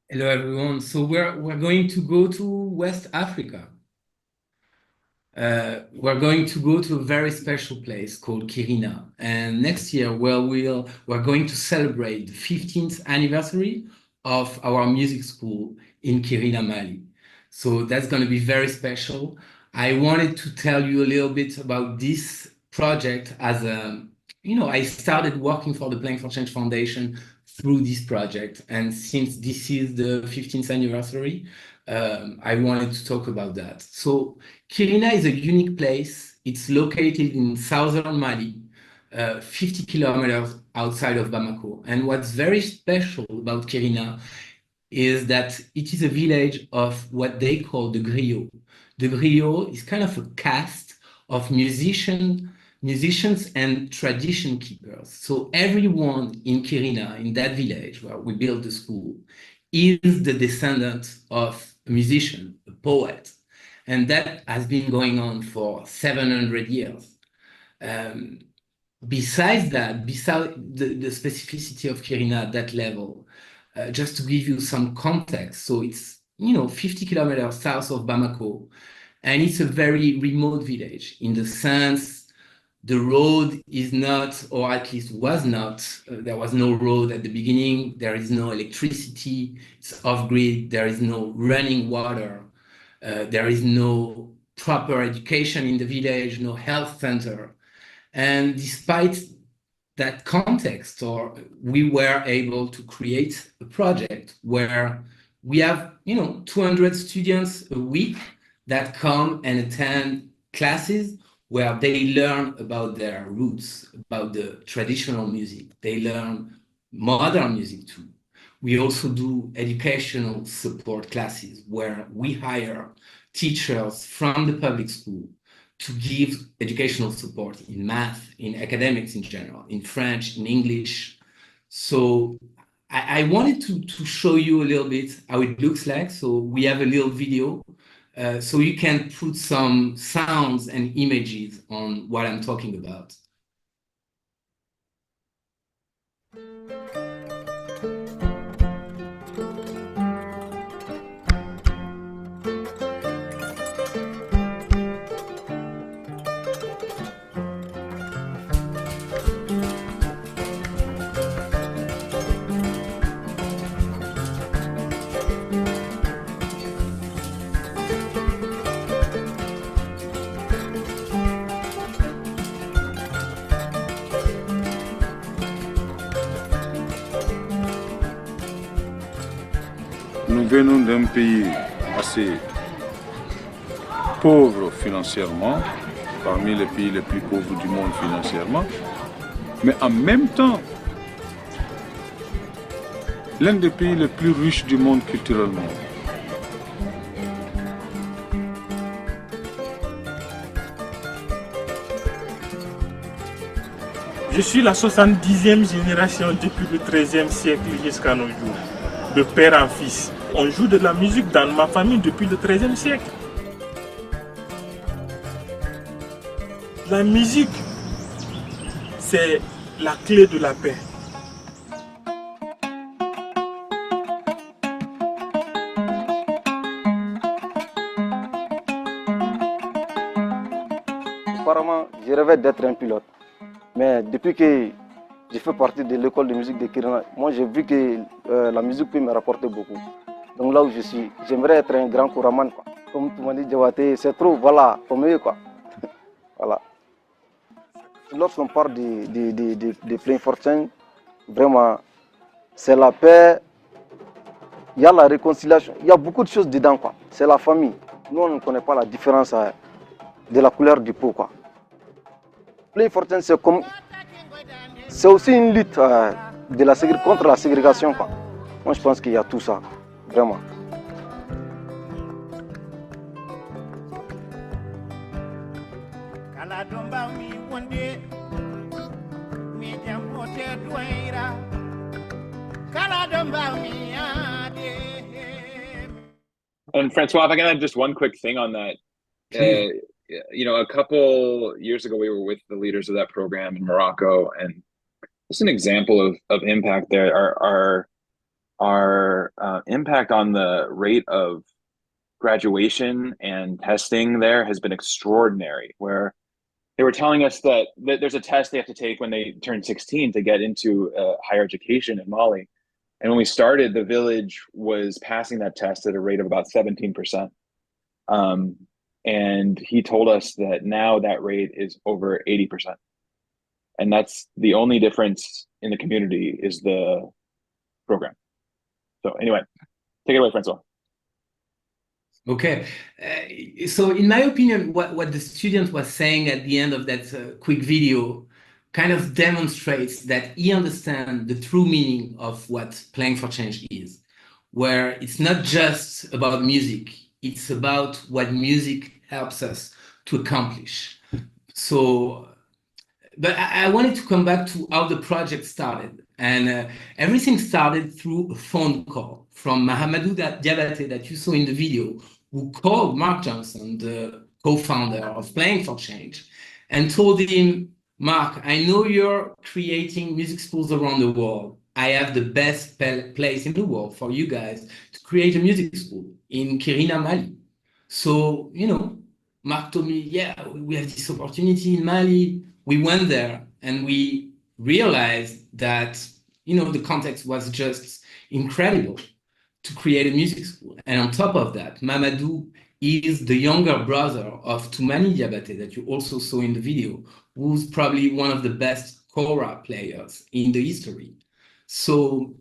Hello, everyone. So we're going to go to West Africa. We're going to go to a very special place called Kirina. And next year, we're going to celebrate the 15th anniversary of our music school in Kirina, Mali. So that's going to be very special. I wanted to tell you a little bit about this project as I started working for the Playing for Change Foundation through this project. And since this is the 15th anniversary, I wanted to talk about that. So Kirina is a unique place. It's located in southern Mali, 50 kilometers outside of Bamako. And what's very special about Kirina is that it is a village of what they call the griot. The griot is kind of a caste of musicians and tradition keepers. So everyone in Kirina, in that village where we built the school, is the descendant of a musician, a poet. And that has been going on for 700 years. Besides that, besides the specificity of Kirina at that level, just to give you some context, so it's 50 kilometers south of Bamako, and it's a very remote village in the sense the road is not, or at least was not, there was no road at the beginning, there is no electricity, it's off-grid, there is no running water, there is no proper education in the village, no health center. And despite that context, or we were able to create a project where we have 200 students a week that come and attend classes where they learn about their roots, about the traditional music. They learn modern music too. We also do educational support classes where we hire teachers from the public school to give educational support in math, in academics in general, in French, in English. So I wanted to show you a little bit how it looks like. So we have a little video so you can put some sounds and images on what I'm talking about. Nous venons d'un pays assez pauvre financièrement, parmi les pays les plus pauvres du monde financièrement, mais en même temps, l'un des pays les plus riches du monde culturellement. Je suis la 70e génération depuis le 13e siècle jusqu'à nos jours, de père en fils. On joue de la musique dans ma famille depuis le 13e siècle. La musique, c'est la clé de la paix. Apparemment, je rêvais d'être un pilote. Mais depuis que je fais partie de l'école de musique de Kirina, moi j'ai vu que la musique peut me rapporter beaucoup. Donc là où je suis, j'aimerais être un grand choraman, quoi. Comme tu m'as dit, Diawaté, c'est trop, voilà, comme eux, quoi. Voilà. Lorsqu'on parle de plein fortune, vraiment, c'est la paix, il y a la réconciliation, il y a beaucoup de choses dedans, quoi. C'est la famille. Nous, on ne connaît pas la différence de la couleur du peau, quoi. Plein fortune, c'est aussi une lutte contre la ségrégation, quoi. Moi, je pense qu'il y a tout ça, vraiment. And Francois, if I can add just one quick thing on that. A couple years ago, we were with the leaders of that program in Morocco, and just an example of impact there. Our impact on the rate of graduation and testing there has been extraordinary, where they were telling us that there's a test they have to take when they turn 16 to get into higher education in Mali. And when we started, the village was passing that test at a rate of about 17%. And he told us that now that rate is over 80%. And that's the only difference in the community is the program. So anyway, take it away, Francois. Okay, so in my opinion, what the student was saying at the end of that quick video kind of demonstrates that he understands the true meaning of what Playing for Change is, where it's not just about music, it's about what music helps us to accomplish. So, but I wanted to come back to how the project started. And everything started through a phone call from Mahamadou Diabaté that you saw in the video, who called Mark Johnson, the co-founder of Playing for Change, and told him, Mark, I know you're creating music schools around the world. I have the best place in the world for you guys to create a music school in Kirina, Mali. So, Mark told me, yeah, we have this opportunity in Mali. We went there and we realized that, the context was just incredible to create a music school. And on top of that, Mamadou is the younger brother of Toumani Diabaté that you also saw in the video, who's probably one of the best kora players in the history. So,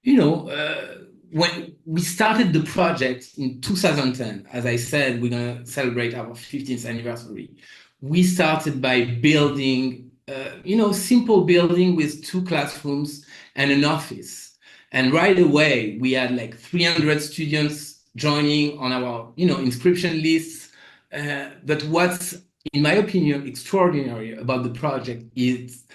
when we started the project in 2010, as I said, we're going to celebrate our 15th anniversary. We started by building, simple building with 2 classrooms and an office. And right away, we had like 300 students joining on our, inscription lists. But what's, in my opinion, extraordinary about the project is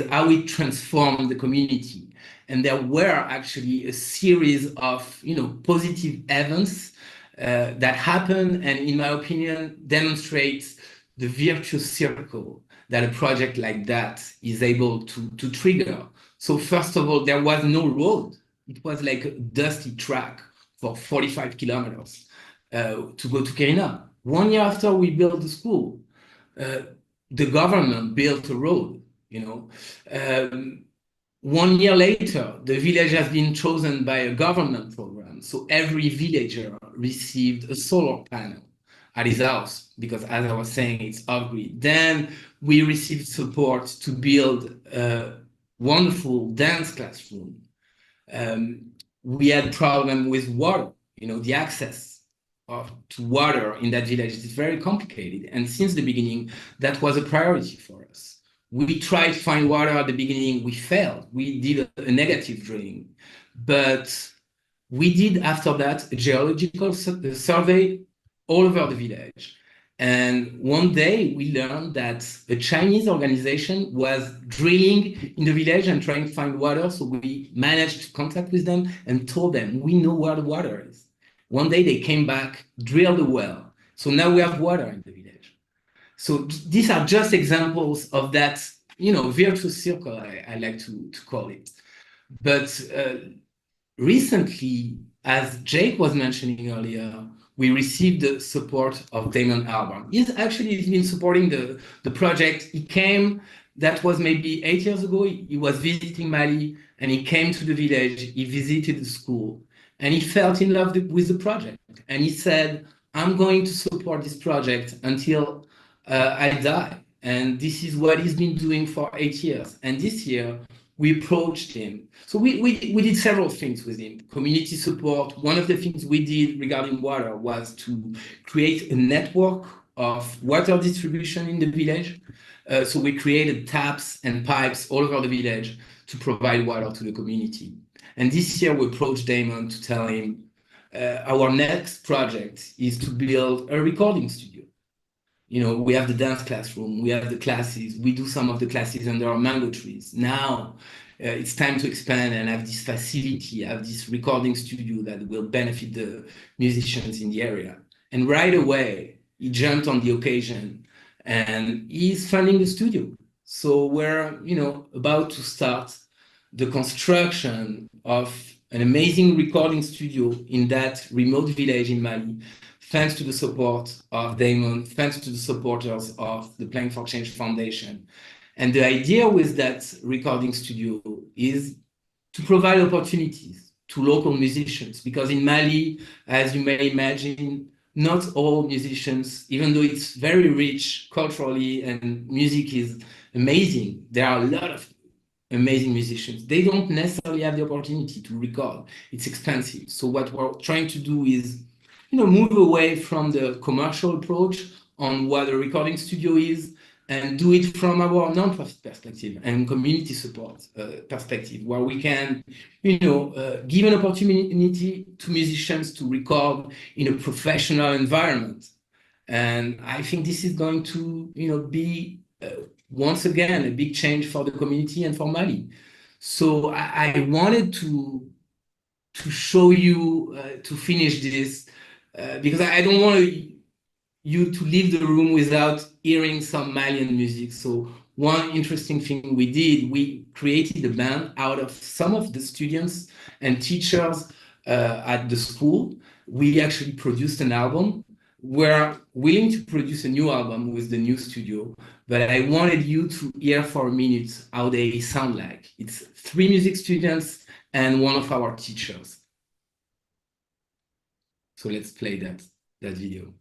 how it transformed the community. And there were actually a series of, positive events that happened, and in my opinion, demonstrates the virtuous circle that a project like that is able to trigger. So first of all, there was no road. It was like a dusty track for 45 kilometers to go to Kirina. 1 year after we built the school, the government built a road, 1 year later, the village has been chosen by a government program. So every villager received a solar panel at his house, because as I was saying, it's off-grid. Then we received support to build a wonderful dance classroom. We had problem with water, the access to water in that village is very complicated. And since the beginning, that was a priority for us. We tried to find water at the beginning, we failed. We did a negative drilling. But we did, after that, a geological survey all over the village. And one day we learned that a Chinese organization was drilling in the village and trying to find water. So we managed to contact with them and told them, we know where the water is. One day they came back, drilled a well. So now we have water in the village. So these are just examples of that, virtuous circle, I like to call it. But recently, as Jake was mentioning earlier, we received the support of Damon Albarn. He's been supporting the project. He came, that was maybe 8 years ago. He was visiting Mali and he came to the village. He visited the school and he fell in love with the project. And he said, I'm going to support this project until I die. And this is what he's been doing for 8 years. And this year, we approached him. So we did several things with him. Community support. One of the things we did regarding water was to create a network of water distribution in the village. So we created taps and pipes all over the village to provide water to the community. And this year we approached Damon to tell him our next project is to build a recording studio. We have the dance classroom, we have the classes, we do some of the classes under our mango trees. Now it's time to expand and have this facility, have this recording studio that will benefit the musicians in the area. And right away, he jumped on the occasion and he's funding the studio. So we're, about to start the construction of an amazing recording studio in that remote village in Mali, thanks to the support of Damon, thanks to the supporters of the Playing for Change Foundation. And the idea with that recording studio is to provide opportunities to local musicians, because in Mali, as you may imagine, not all musicians, even though it's very rich culturally and music is amazing, there are a lot of amazing musicians. They don't necessarily have the opportunity to record. It's expensive. So what we're trying to do is, move away from the commercial approach on what a recording studio is and do it from our non-profit perspective and community support perspective, where we can, give an opportunity to musicians to record in a professional environment. And I think this is going to, be once again a big change for the community and for Mali. So I wanted to show you to finish this because I don't want you to leave the room without hearing some Malian music. So one interesting thing we did, we created a band out of some of the students and teachers at the school. We actually produced an album. We're willing to produce a new album with the new studio, but I wanted you to hear for a minute how they sound like. It's 3 music students and one of our teachers. So let's play that video.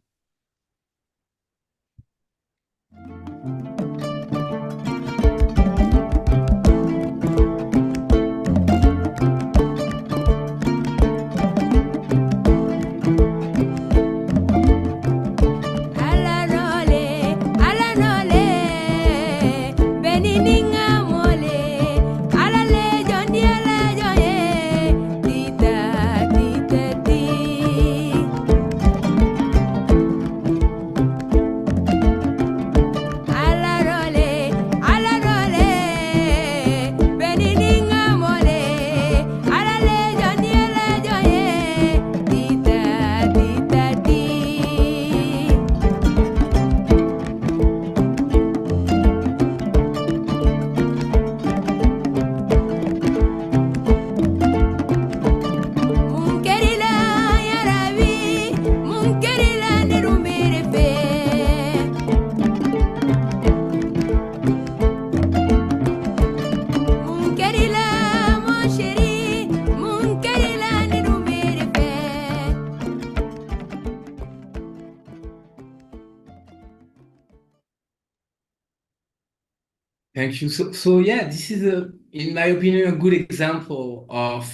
Thank you. So yeah, this is in my opinion, a good example of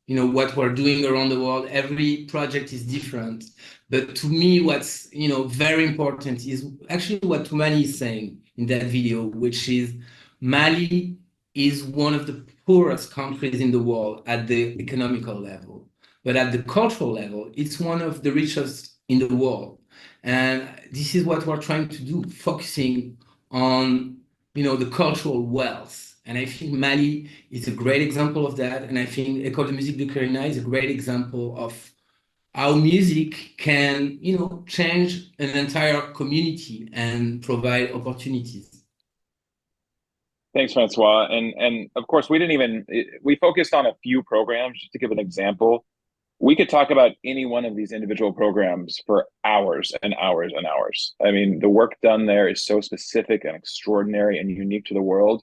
what we're doing around the world. Every project is different, but to me, what's very important is actually what Toumani is saying in that video, which is Mali is one of the poorest countries in the world at the economical level, but at the cultural level, it's one of the richest in the world, and this is what we're trying to do, focusing on the cultural wealth. And I think Mali is a great example of that. And I think École de Musique de Kirina is a great example of how music can, change an entire community and provide opportunities. Thanks, Francois. And of course, we focused on a few programs. Just to give an example, we could talk about any one of these individual programs for hours and hours and hours. I mean, the work done there is so specific and extraordinary and unique to the world.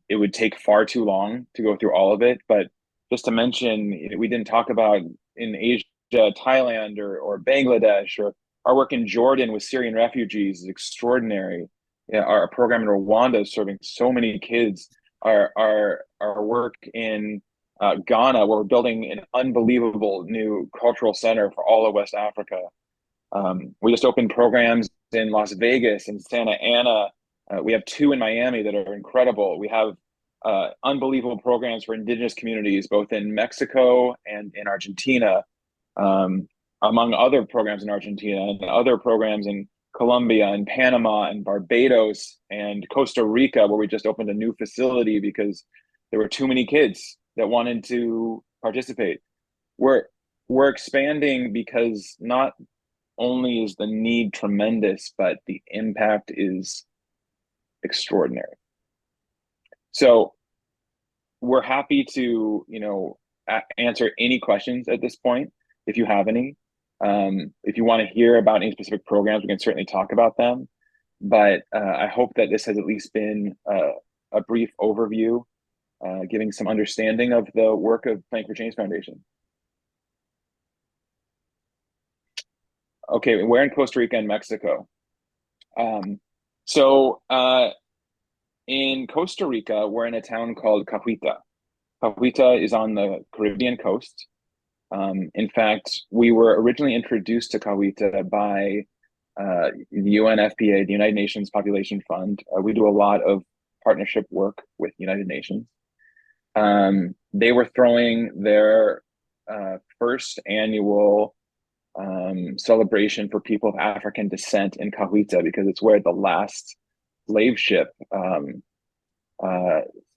It would take far too long to go through all of it. But just to mention, we didn't talk about in Asia, Thailand or Bangladesh, or our work in Jordan with Syrian refugees is extraordinary. Yeah, our program in Rwanda is serving so many kids. Our work in Ghana, where we're building an unbelievable new cultural center for all of West Africa. We just opened programs in Las Vegas and Santa Ana. We have 2 in Miami that are incredible. We have unbelievable programs for indigenous communities, both in Mexico and in Argentina, among other programs in Argentina and other programs in Colombia and Panama and Barbados and Costa Rica, where we just opened a new facility because there were too many kids that wanted to participate. We're expanding because not only is the need tremendous, but the impact is extraordinary. So we're happy to, answer any questions at this point, if you have any. If you want to hear about any specific programs, we can certainly talk about them. But I hope that this has at least been a brief overview, giving some understanding of the work of Playing for Change Foundation. Okay, we're in Costa Rica and Mexico. So in Costa Rica, we're in a town called Cahuita. Cahuita is on the Caribbean coast. In fact, we were originally introduced to Cahuita by the UNFPA, the United Nations Population Fund. We do a lot of partnership work with United Nations. They were throwing their first annual celebration for people of African descent in Cahuita because it's where the last slave ship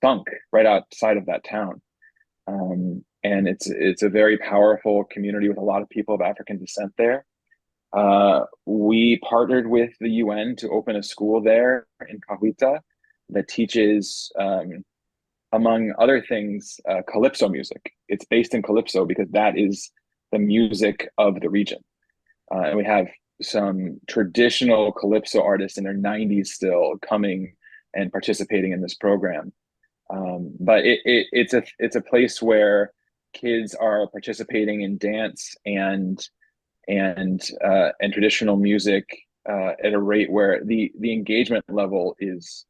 sunk right outside of that town. And it's a very powerful community with a lot of people of African descent there. We partnered with the UN to open a school there in Cahuita that teaches, among other things, calypso music. It's based in calypso because that is the music of the region. And we have some traditional calypso artists in their 90s still coming and participating in this program. But it's a place where kids are participating in dance and traditional music at a rate where the engagement level is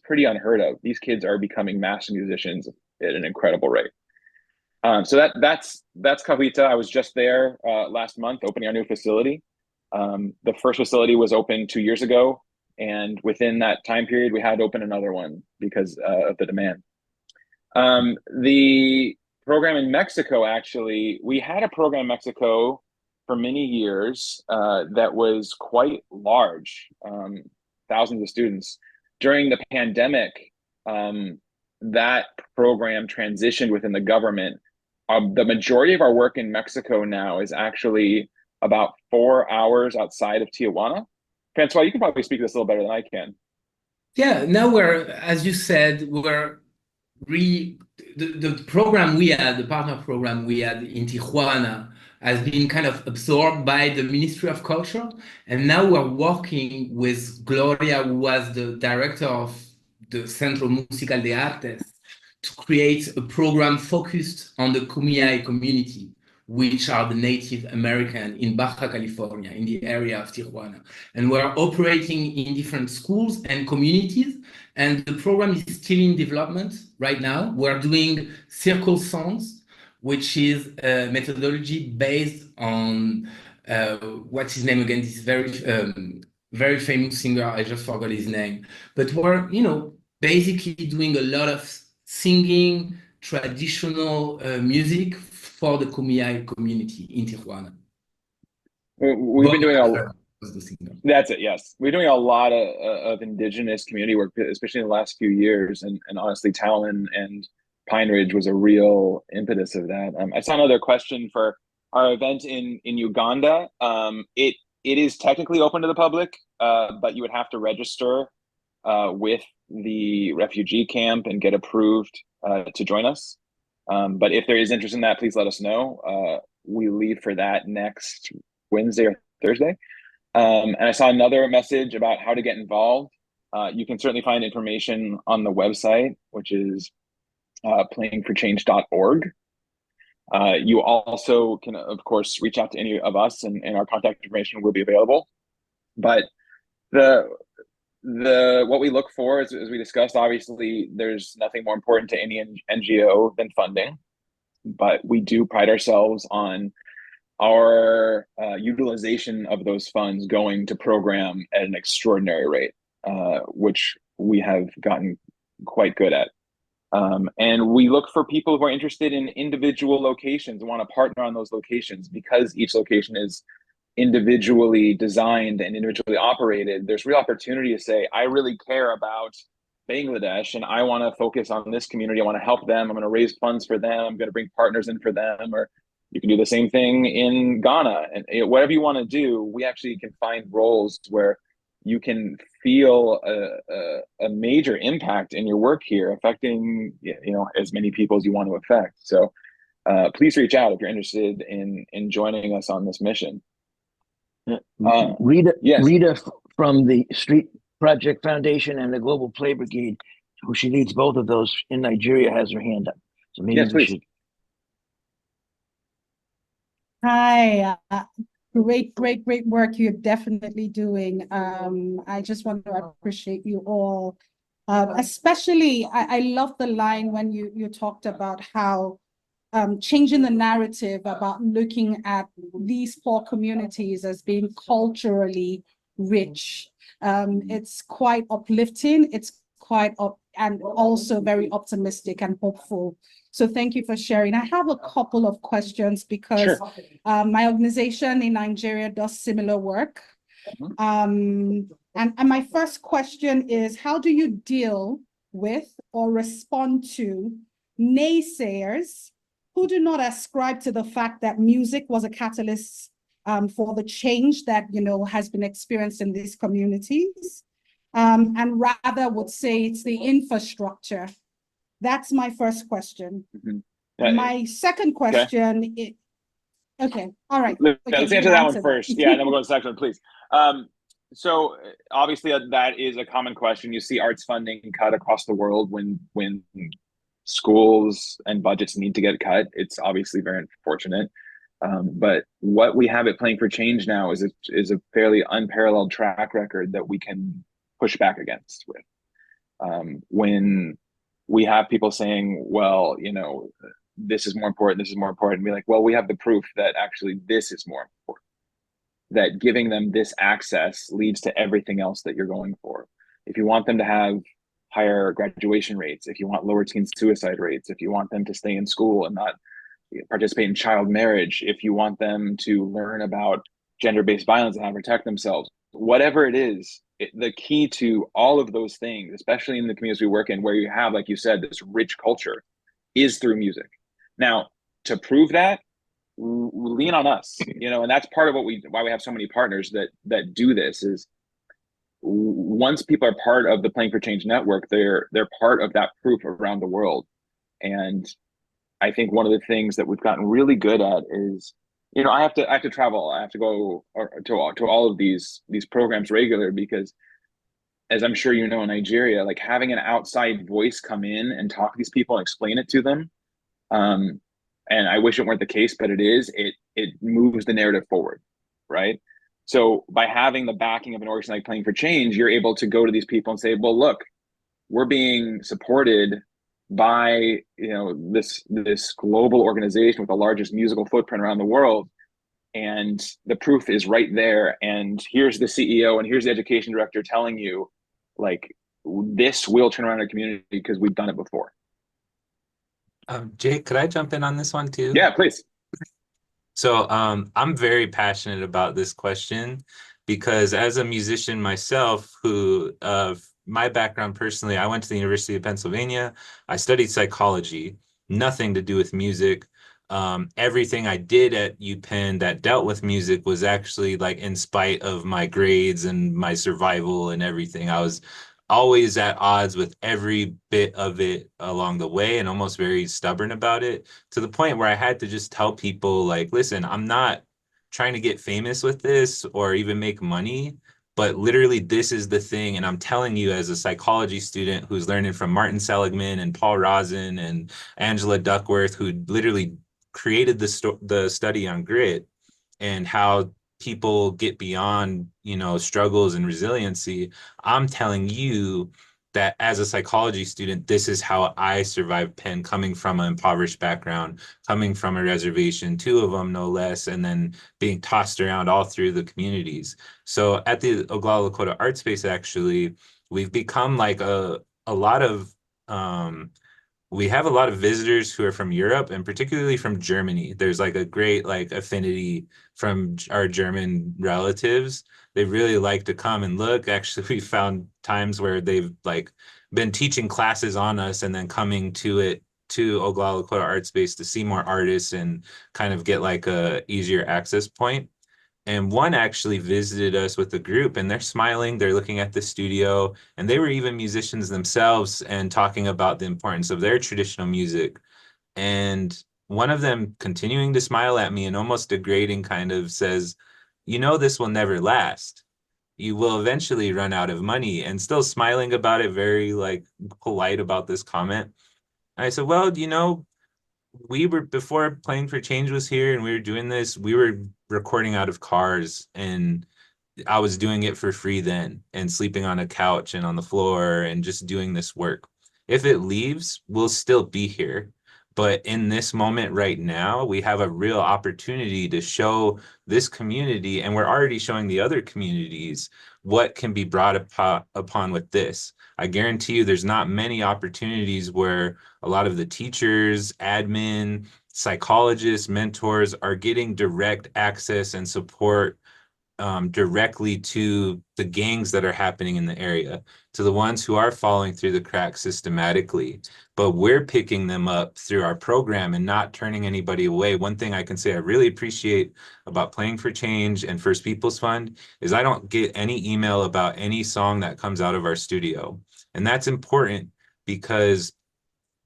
pretty unheard of. These kids are becoming master musicians at an incredible rate. So that's Cahuita. I was just there last month opening our new facility. The first facility was opened 2 years ago, and within that time period, we had to open another one because of the demand. The program in Mexico, actually, we had a program in Mexico for many years that was quite large, thousands of students. During the pandemic, that program transitioned within the government. The majority of our work in Mexico now is actually about 4 hours outside of Tijuana. Francois, you can probably speak this a little better than I can. Yeah, now we're, as you said, the program we had, the partner program we had in Tijuana, has been kind of absorbed by the Ministry of Culture. And now we're working with Gloria, who was the director of the Centro Musical de Artes, to create a program focused on the Kumeyaay community, which are the Native American in Baja California, in the area of Tijuana. And we're operating in different schools and communities. And the program is still in development right now. We're doing circle songs, which is a methodology based on what's his name again? This very famous singer. I just forgot his name. But we're, basically doing a lot of singing traditional music for the Kumeyaay community in Tijuana. We've been doing that's it, yes. We're doing a lot of indigenous community work, especially in the last few years. And honestly, Talon and Pine Ridge was a real impetus of that. I saw another question for our event in Uganda. It is technically open to the public, but you would have to register with the refugee camp and get approved to join us. But if there is interest in that, please let us know. We leave for that next Wednesday or Thursday. And I saw another message about how to get involved. You can certainly find information on the website, which is playingforchange.org. You also can, of course, reach out to any of us, and our contact information will be available. But what we look for, as we discussed, obviously, there's nothing more important to any NGO than funding. But we do pride ourselves on our utilization of those funds going to program at an extraordinary rate, which we have gotten quite good at. And we look for people who are interested in individual locations and want to partner on those locations, because each location is individually designed and individually operated. There's real opportunity to say, I really care about Bangladesh and I want to focus on this community. I want to help them. I'm going to raise funds for them. I'm going to bring partners in for them. Or you can do the same thing in Ghana. And whatever you want to do, we actually can find roles where you can feel a major impact in your work here, affecting as many people as you want to affect. So please reach out if you're interested in joining us on this mission. Rita from the Street Project Foundation and the Global Play Brigade, who she leads both of those in Nigeria, has her hand up. So maybe we should. Hi, great work you're definitely doing. I just want to appreciate you all Especially, I love the line when you talked about how changing the narrative about looking at these poor communities as being culturally rich. It's quite uplifting. It's quite up and also very optimistic and hopeful. So thank you for sharing. I have a couple of questions because my organization in Nigeria does similar work. And my first question is, how do you deal with or respond to naysayers who do not ascribe to the fact that music was a catalyst for the change that, you know, has been experienced in these communities, and rather would say it's the infrastructure? That's my first question. My second question is, okay, all right. Let's answer that one first. Yeah, and then we'll go to the second one, please. So obviously that is a common question. You see arts funding cut across the world when schools and budgets need to get cut. It's obviously very unfortunate. But what we have at Playing for Change now is a fairly unparalleled track record that we can push back against with. When we have people saying, well, you know, this is more important, this is more important, and be like, well, we have the proof that actually this is more important, that giving them this access leads to everything else that you're going for. If you want them to have higher graduation rates, if you want lower teen suicide rates, if you want them to stay in school and not participate in child marriage, if you want them to learn about gender-based violence and how to protect themselves, whatever it is, the key to all of those things, especially in the communities we work in, where you have, like you said, this rich culture, is through music. Now, to prove that, lean on us, you know, and that's part of why we have so many partners that do this. Is once people are part of the Playing for Change network, they're part of that proof around the world. And I think one of the things that we've gotten really good at is, you know, I have to travel. I have to go to all of these programs regularly, because as I'm sure you know, in Nigeria, like having an outside voice come in and talk to these people and explain it to them, and I wish it weren't the case, but it is, it moves the narrative forward, right? So by having the backing of an organization like Playing for Change, you're able to go to these people and say, well, look, we're being supported by, you know, this global organization with the largest musical footprint around the world, and the proof is right there. And here's the CEO and here's the education director telling you, like, this will turn around a community because we've done it before. Jake, could I jump in on this one too? Yeah, please. So I'm very passionate about this question because as a musician myself, who my background personally, I went to the University of Pennsylvania. I studied psychology, nothing to do with music. Everything I did at UPenn that dealt with music was actually like in spite of my grades and my survival and everything. I was always at odds with every bit of it along the way and almost very stubborn about it, to the point where I had to just tell people, like, listen, I'm not trying to get famous with this or even make money, but literally this is the thing. And I'm telling you, as a psychology student who's learning from Martin Seligman and Paul Rosen and Angela Duckworth, who literally created the study on grit and how people get beyond, you know, struggles and resiliency, I'm telling you that as a psychology student, this is how I survived Penn, coming from an impoverished background, coming from a reservation, two of them no less, and then being tossed around all through the communities. So at the Oglala Lakota Art Space, actually, we've become like a lot of we have a lot of visitors who are from Europe and particularly from Germany. There's like a great like affinity from our German relatives. They really like to come and look. Actually, we found times where they've like been teaching classes on us and then coming to Oglala Lakota Art Space to see more artists and kind of get like a easier access point. And one actually visited us with a group, and they're smiling, they're looking at the studio, and they were even musicians themselves and talking about the importance of their traditional music. And one of them, continuing to smile at me and almost degrading, kind of says, you know, this will never last. You will eventually run out of money, and still smiling about it, very like polite about this comment. And I said, well, you know, we were, before Playing for Change was here and we were doing this, we were recording out of cars, and I was doing it for free then and sleeping on a couch and on the floor and just doing this work. If it leaves, we'll still be here. But in this moment right now, we have a real opportunity to show this community, and we're already showing the other communities what can be brought upon with this. I guarantee you there's not many opportunities where a lot of the teachers, admin, psychologists, mentors are getting direct access and support directly to the gangs that are happening in the area, to the ones who are falling through the cracks systematically. But we're picking them up through our program and not turning anybody away. One thing I can say I really appreciate about Playing for Change and First Peoples Fund is I don't get any email about any song that comes out of our studio. And that's important because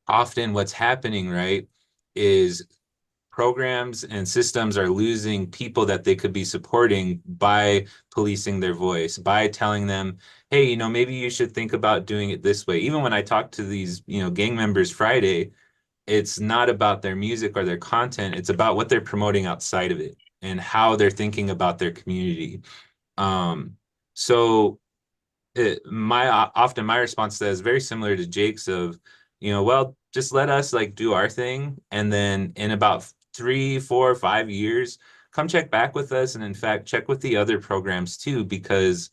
often what's happening, right, is programs and systems are losing people that they could be supporting by policing their voice, by telling them, hey, maybe you should think about doing it this way. Even when I talk to these, gang members Friday, it's not about their music or their content. It's about what they're promoting outside of it and how they're thinking about their community. So often my response to that is very similar to Jake's of, well, just let us like do our thing. And then in about 3, 4, 5 years, come check back with us. And in fact, check with the other programs too, because,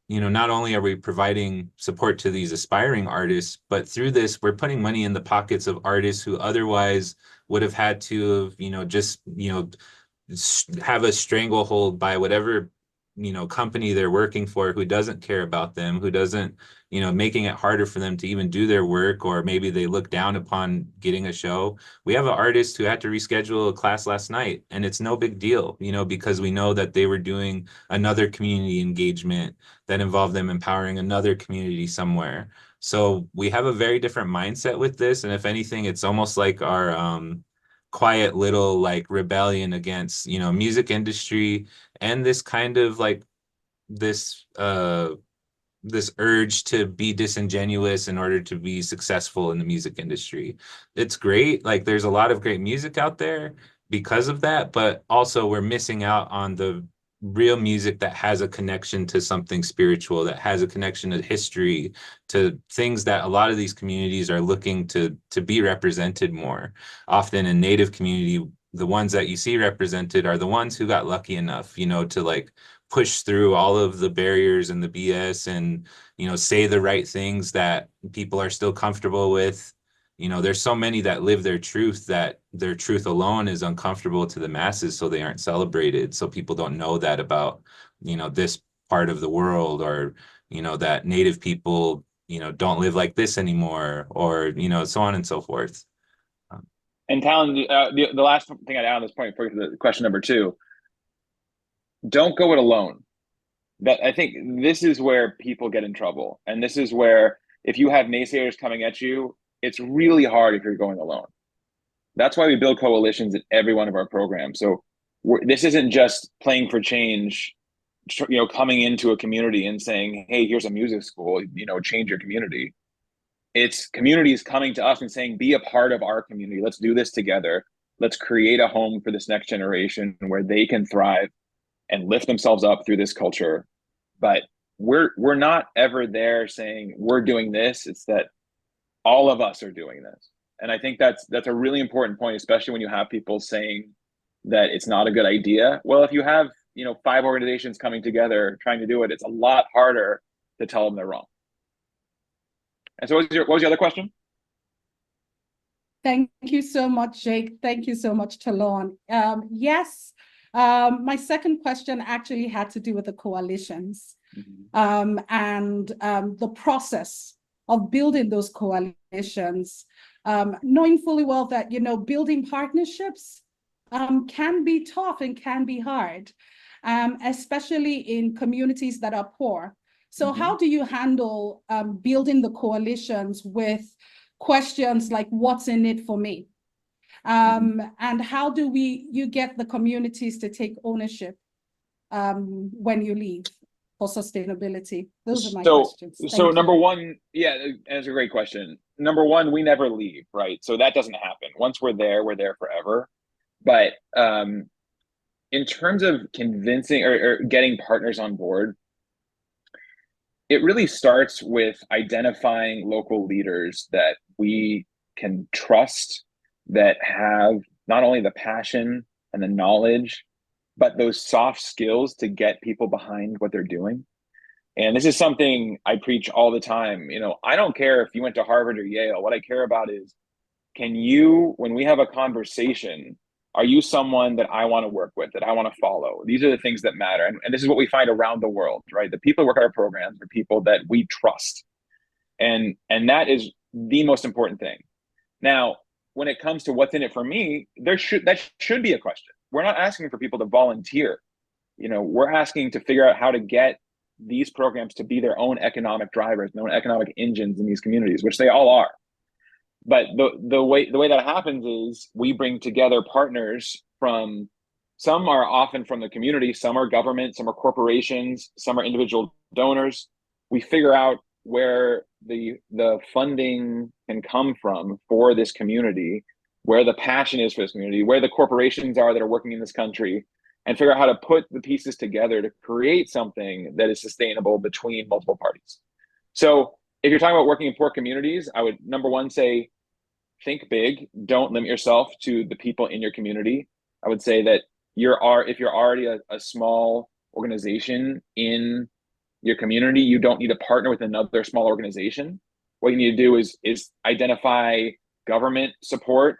not only are we providing support to these aspiring artists, but through this, we're putting money in the pockets of artists who otherwise would have had to have, have a stranglehold by whatever company they're working for, who doesn't care about them, who doesn't, making it harder for them to even do their work, or maybe they look down upon getting a show. We have an artist who had to reschedule a class last night, and it's no big deal, because we know that they were doing another community engagement that involved them empowering another community somewhere. So we have a very different mindset with this, and if anything, it's almost like our quiet little like rebellion against music industry and this kind of like this this urge to be disingenuous in order to be successful in the music industry. It's great, like there's a lot of great music out there because of that, but also we're missing out on the real music that has a connection to something spiritual, that has a connection to history, to things that a lot of these communities are looking to be represented more. Often in Native community, the ones that you see represented are the ones who got lucky enough, to like push through all of the barriers and the BS and, say the right things that people are still comfortable with. There's so many that live their truth that their truth alone is uncomfortable to the masses, so they aren't celebrated. So people don't know that about, this part of the world, or, that Native people, don't live like this anymore, or, so on and so forth. And Talon, the last thing I'd add on this point for the question number 2, don't go it alone. That I think this is where people get in trouble. And this is where if you have naysayers coming at you, it's really hard if you're going alone. That's why we build coalitions in every one of our programs. So this isn't just Playing for Change, coming into a community and saying, hey, here's a music school, change your community. It's communities coming to us and saying, be a part of our community. Let's do this together. Let's create a home for this next generation where they can thrive and lift themselves up through this culture. But we're not ever there saying we're doing this. It's that all of us are doing this. And I think that's a really important point, especially when you have people saying that it's not a good idea. Well, if you have 5 organizations coming together trying to do it, it's a lot harder to tell them they're wrong. And so what was your other question? Thank you so much, Jake. Thank you so much, Talon. Yes, my second question actually had to do with the coalitions and the process of building those coalitions, knowing fully well that, building partnerships can be tough and can be hard, especially in communities that are poor. So how do you handle building the coalitions with questions like, what's in it for me? And how do you get the communities to take ownership when you leave for sustainability? Those are my questions. So number 1, yeah, that's a great question. Number 1, we never leave, right? So that doesn't happen. Once we're there forever. But in terms of convincing or getting partners on board, it really starts with identifying local leaders that we can trust, that have not only the passion and the knowledge, but those soft skills to get people behind what they're doing. And this is something I preach all the time. You know, I don't care if you went to Harvard or Yale. What I care about is, can you, when we have a conversation, are you someone that I want to work with, that I want to follow? These are the things that matter. And this is what we find around the world, right? The people who work at our programs are people that we trust. And that is the most important thing. Now, when it comes to what's in it for me, that should be a question. We're not asking for people to volunteer. You know, we're asking to figure out how to get these programs to be their own economic drivers, their own economic engines in these communities, which they all are. But the way that happens is we bring together partners from, some are often from the community, some are government, some are corporations, some are individual donors. We figure out where the funding can come from for this community, where the passion is for this community, where the corporations are that are working in this country, and figure out how to put the pieces together to create something that is sustainable between multiple parties. So if you're talking about working in poor communities, I would, number one, say, think big. Don't limit yourself to the people in your community. I would say that if you're already a small organization in your community, you don't need to partner with another small organization. What you need to do is identify government support,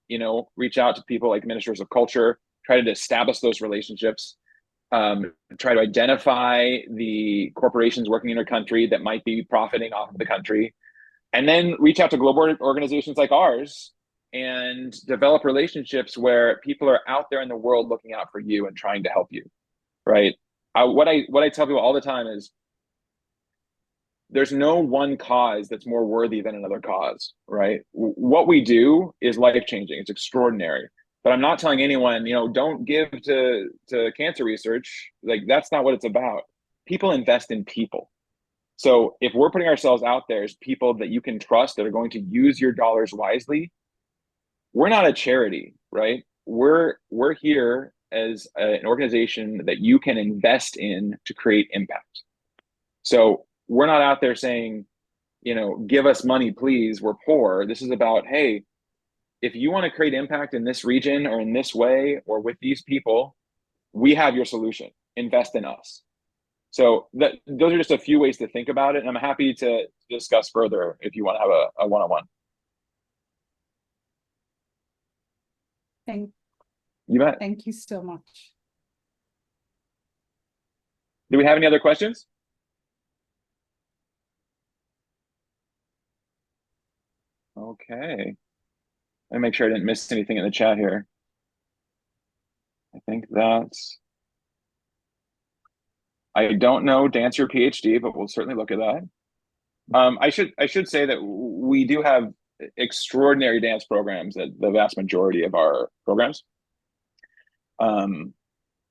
you know, reach out to people like ministers of culture, try to establish those relationships, try to identify the corporations working in your country that might be profiting off of the country, and then reach out to global organizations like ours and develop relationships where people are out there in the world looking out for you and trying to help you, right? What I tell people all the time is, there's no one cause that's more worthy than another cause, right? What we do is life-changing. It's extraordinary. But I'm not telling anyone, you know, don't give to cancer research. Like, that's not what it's about. People invest in people. So if we're putting ourselves out there as people that you can trust, that are going to use your dollars wisely, we're not a charity, right? We're here as an organization that you can invest in to create impact. So we're not out there saying, you know, give us money, please, we're poor. This is about, hey, if you want to create impact in this region or in this way or with these people, we have your solution. Invest in us. So those are just a few ways to think about it. And I'm happy to discuss further if you want to have a one-on-one. You bet. Thank you so much. Do we have any other questions? Okay. Let me make sure I didn't miss anything in the chat here. I think that's, I don't know dance or PhD, but we'll certainly look at that. I should say that we do have extraordinary dance programs at the vast majority of our programs.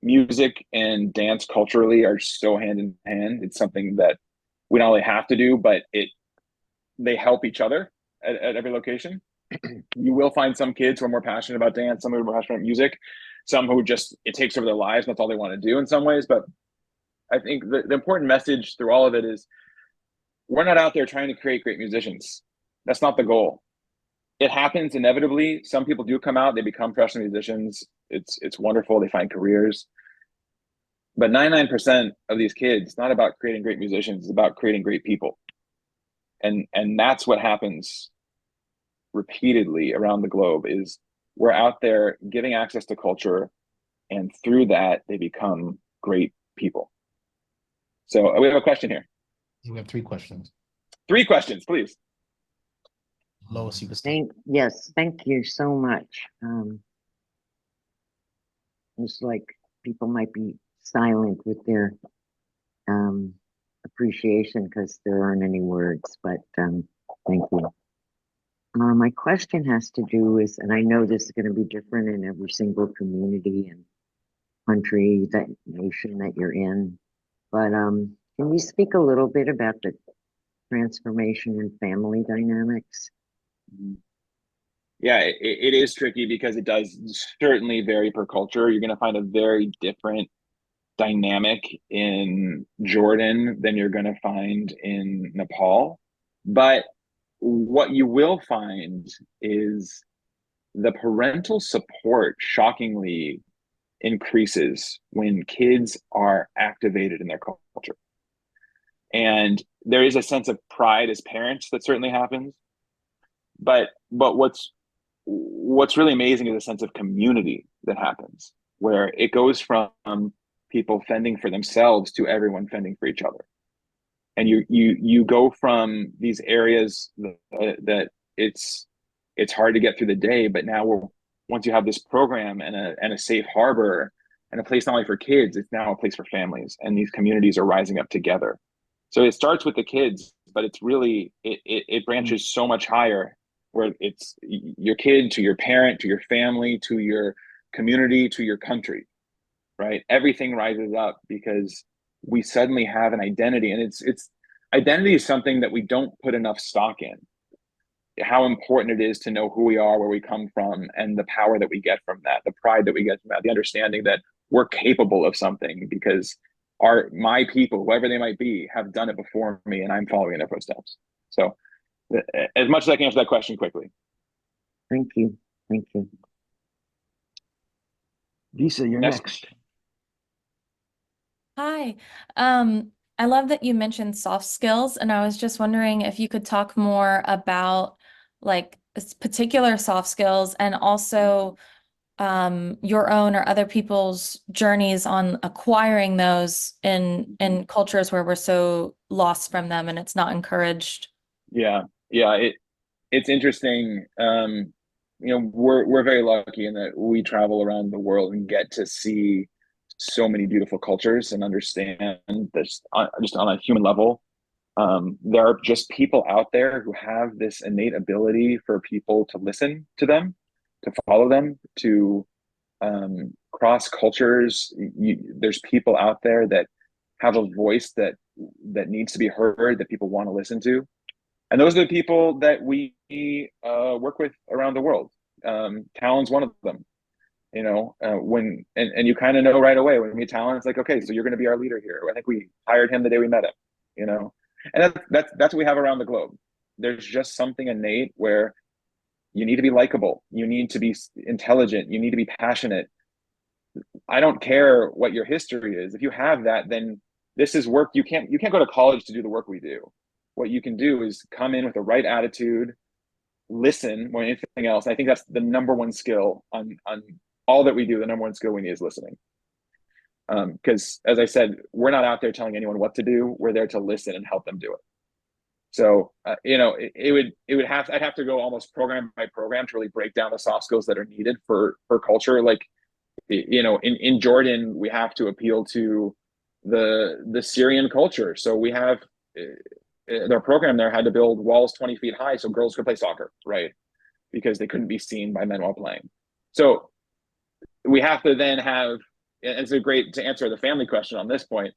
Music and dance culturally are so hand in hand. It's something that we not only have to do, but they help each other at every location. You will find some kids who are more passionate about dance, some who are more passionate about music, some who just, it takes over their lives, and that's all they want to do in some ways. But I think the important message through all of it is, we're not out there trying to create great musicians. That's not the goal. It happens inevitably. Some people do come out, they become professional musicians. It's wonderful, they find careers. But 99% of these kids, it's not about creating great musicians, it's about creating great people. And that's what happens repeatedly around the globe, is we're out there giving access to culture, and through that they become great people. So we have a question here. We have 3 questions. 3 questions, please. Lois, you can start. Yes, thank you so much. It's like people might be silent with their appreciation because there aren't any words, but thank you. My question has to do with, and I know this is going to be different in every single community and country, that nation that you're in, but can you speak a little bit about the transformation in family dynamics? Yeah, it is tricky because it does certainly vary per culture. You're going to find a very different dynamic in Jordan than you're going to find in Nepal. But what you will find is the parental support shockingly increases when kids are activated in their culture. And there is a sense of pride as parents that certainly happens. But what's really amazing is a sense of community that happens where it goes from people fending for themselves to everyone fending for each other. And you go from these areas that it's hard to get through the day, but now once you have this program and a safe harbor and a place not only for kids, it's now a place for families, and these communities are rising up together. So it starts with the kids, but it's really it branches so much higher, where it's your kid to your parent to your family to your community to your country, right? Everything rises up because we suddenly have an identity, and it's identity is something that we don't put enough stock in. How important it is to know who we are, where we come from, and the power that we get from that, the pride that we get from that, the understanding that we're capable of something because my people, whoever they might be, have done it before me, and I'm following in their footsteps. So, as much as I can answer that question quickly. Thank you. Thank you. Lisa, you're next. Hi. I love that you mentioned soft skills, and I was just wondering if you could talk more about like particular soft skills and also your own or other people's journeys on acquiring those in cultures where we're so lost from them and it's not encouraged. Yeah, it's interesting. We're very lucky in that we travel around the world and get to see so many beautiful cultures and understand this just on a human level. There are just people out there who have this innate ability for people to listen to them, to follow them, to cross cultures. There's people out there that have a voice that needs to be heard, that people want to listen to. And those are the people that we work with around the world. Talon's one of them. And you kind of know right away when you meet Talon, it's like, okay, so you're going to be our leader here. I think we hired him the day we met him. And that's what we have around the globe. There's just something innate where you need to be likable, you need to be intelligent, you need to be passionate. I don't care what your history is. If you have that, then this is work. You can't go to college to do the work we do. What you can do is come in with the right attitude, listen more than anything else. And I think that's the number one skill on all that we do. The number one skill we need is listening. Because as I said, we're not out there telling anyone what to do. We're there to listen and help them do it. So I'd have to go almost program by program to really break down the soft skills that are needed for culture. Like, in Jordan, we have to appeal to the Syrian culture. So we have their program there had to build walls 20 feet high so girls could play soccer, right? Because they couldn't be seen by men while playing. So we have to then have, and it's great to answer the family question on this point.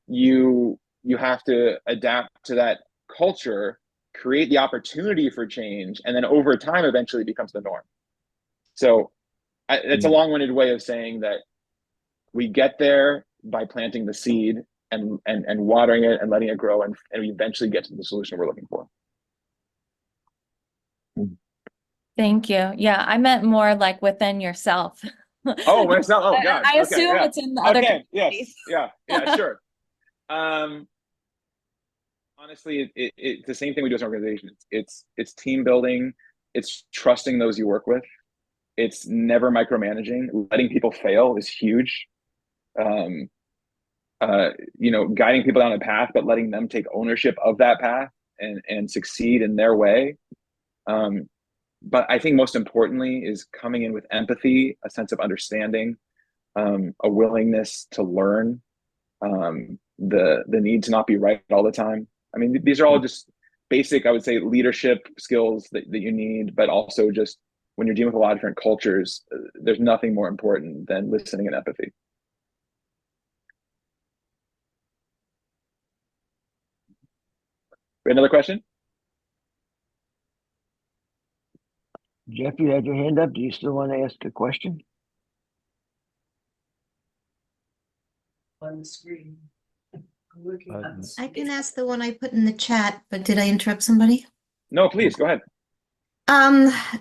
You have to adapt to that culture, create the opportunity for change, and then over time eventually becomes the norm. So it's a long-winded way of saying that we get there by planting the seed and watering it and letting it grow, and we eventually get to the solution we're looking for. Thank you. Yeah, I meant more like within yourself. Oh, myself. Oh, God. I assume it's in the other communities. Yes. Yeah, sure. Honestly, it's the same thing we do as an organization. It's team building. It's trusting those you work with. It's never micromanaging. Letting people fail is huge. Guiding people down a path, but letting them take ownership of that path and succeed in their way. But I think most importantly is coming in with empathy, a sense of understanding, a willingness to learn, the need to not be right all the time. I mean, these are all just basic, I would say, leadership skills that you need, but also just when you're dealing with a lot of different cultures, there's nothing more important than listening and empathy. Another question? Jeff, you had your hand up. Do you still want to ask a question? On the screen. I can ask the one I put in the chat, but did I interrupt somebody? No, please go ahead.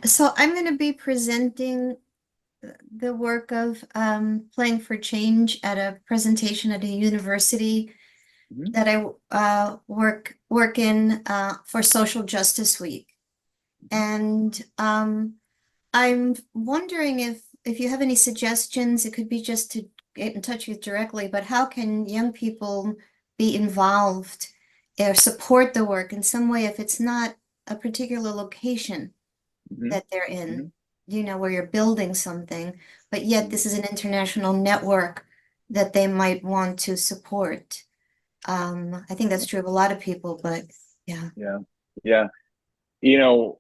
So I'm going to be presenting the work of Playing for Change at a presentation at a university that I work in for Social Justice Week. And I'm wondering if you have any suggestions. It could be just to get in touch with directly, but how can young people be involved or support the work in some way if it's not a particular location that they're in, you know, where you're building something, but yet this is an international network that they might want to support. I think that's true of a lot of people, but yeah. Yeah. You know,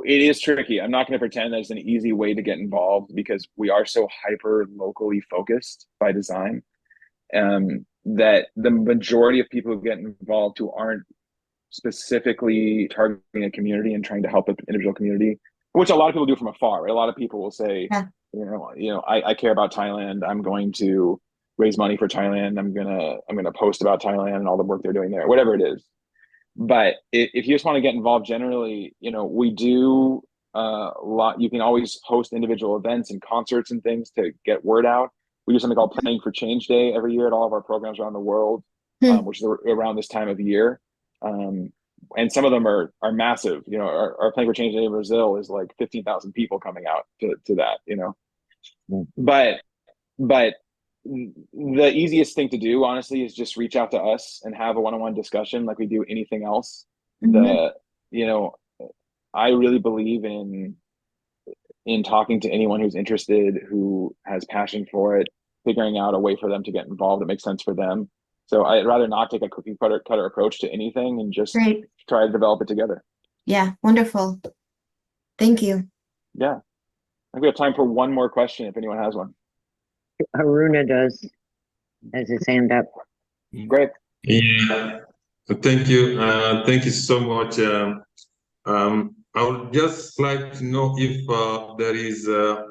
it is tricky. I'm not going to pretend there's an easy way to get involved because we are so hyper locally focused by design, that the majority of people who get involved who aren't specifically targeting a community and trying to help an individual community, which a lot of people do from afar, right? A lot of people will say, I care about Thailand. I'm going to raise money for Thailand. I'm gonna post about Thailand and all the work they're doing there, whatever it is. But if you just want to get involved generally, we do a lot. You can always host individual events and concerts and things to get word out. We do something called Playing for Change Day every year at all of our programs around the world, which is around this time of year. And some of them are massive. Our Playing for Change Day in Brazil is like 15,000 people coming out to that. But the easiest thing to do, honestly, is just reach out to us and have a one-on-one discussion like we do anything else. I really believe in talking to anyone who's interested, who has passion for it, figuring out a way for them to get involved that makes sense for them. So I'd rather not take a cookie cutter approach to anything and just try to develop it together. Yeah, wonderful. Thank you. Yeah. I think we have time for one more question if anyone has one. Haruna has his hand up. Great. Yeah, thank you. Thank you so much. I would just like to know if there is a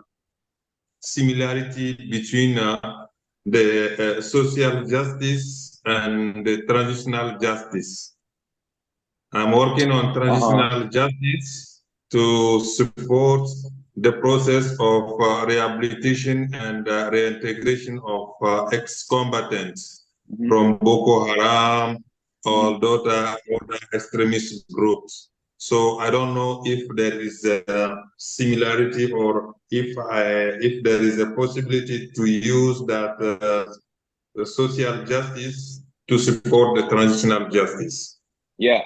similarity between the social justice and the transitional justice. I'm working on transitional justice to support the process of rehabilitation and reintegration of ex-combatants from Boko Haram or other extremist groups. So I don't know if there is a similarity or if there is a possibility to use that the social justice to support the transitional justice. Yeah,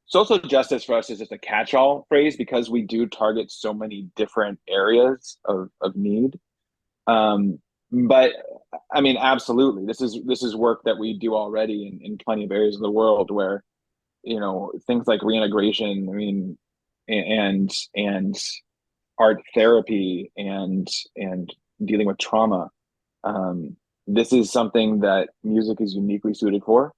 social justice for us is just a catch-all phrase because we do target so many different areas of need. But I mean, absolutely, this is work that we do already in plenty of areas of the world where, things like reintegration, I mean, and art therapy and dealing with trauma. This is something that music is uniquely suited for.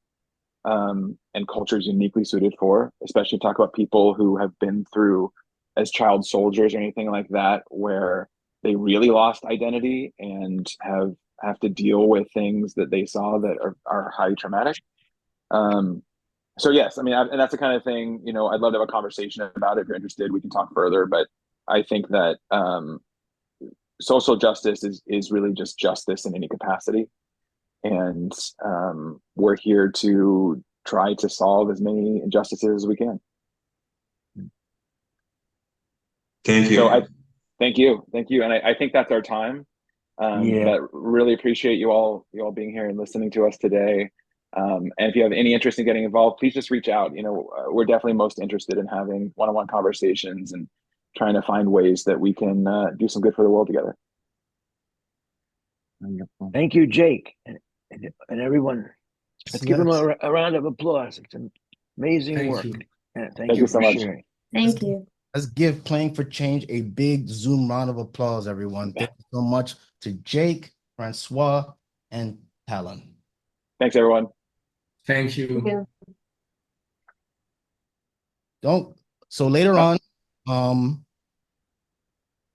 And culture is uniquely suited for, especially talk about people who have been through as child soldiers or anything like that, where they really lost identity and have to deal with things that they saw that are highly traumatic. So yes, I mean, and that's the kind of thing, I'd love to have a conversation about it. If you're interested, we can talk further, but I think that social justice is really just justice in any capacity. And we're here to try to solve as many injustices as we can. Thank you. So thank you, and I think that's our time. But really appreciate you all being here and listening to us today. And if you have any interest in getting involved, please just reach out. We're definitely most interested in having one-on-one conversations and trying to find ways that we can do some good for the world together. Wonderful. Thank you, Jake, and everyone. Let's give them a round of applause. It's amazing work. Thank you so for much. sharing. Thank you. Let's give Playing for Change a big Zoom round of applause, everyone. Thank you so much to Jake, Francois, and Talon. Thanks, everyone. Thank you. So later on,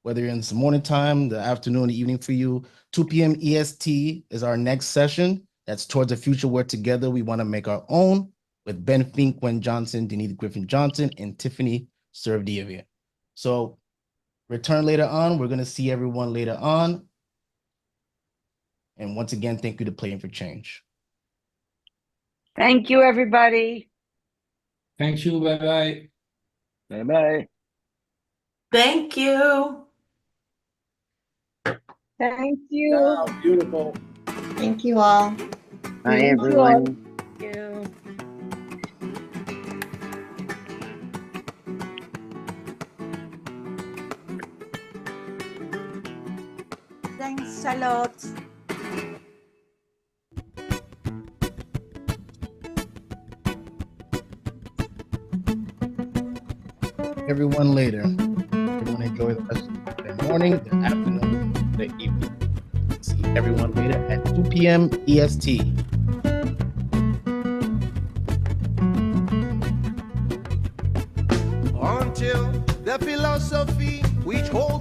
whether you're in the morning time, the afternoon, the evening for you. 2 p.m. EST is our next session. That's Towards a Future Where Together We Want to Make Our Own, with Ben Fink, Gwen Johnson, Denise Griffin Johnson, and Tiffany Servdiavia. So return later on. We're going to see everyone later on. And once again, thank you to Playing for Change. Thank you, everybody. Thank you. Bye-bye. Bye-bye. Thank you. Thank you. Wow, beautiful. Thank you all. Bye, Thank you everyone. all. Thank you. Thanks a lot. Everyone later. Everyone enjoy the rest of the morning, the afternoon, the evening. See everyone later at 2 p.m. EST. Until the philosophy which holds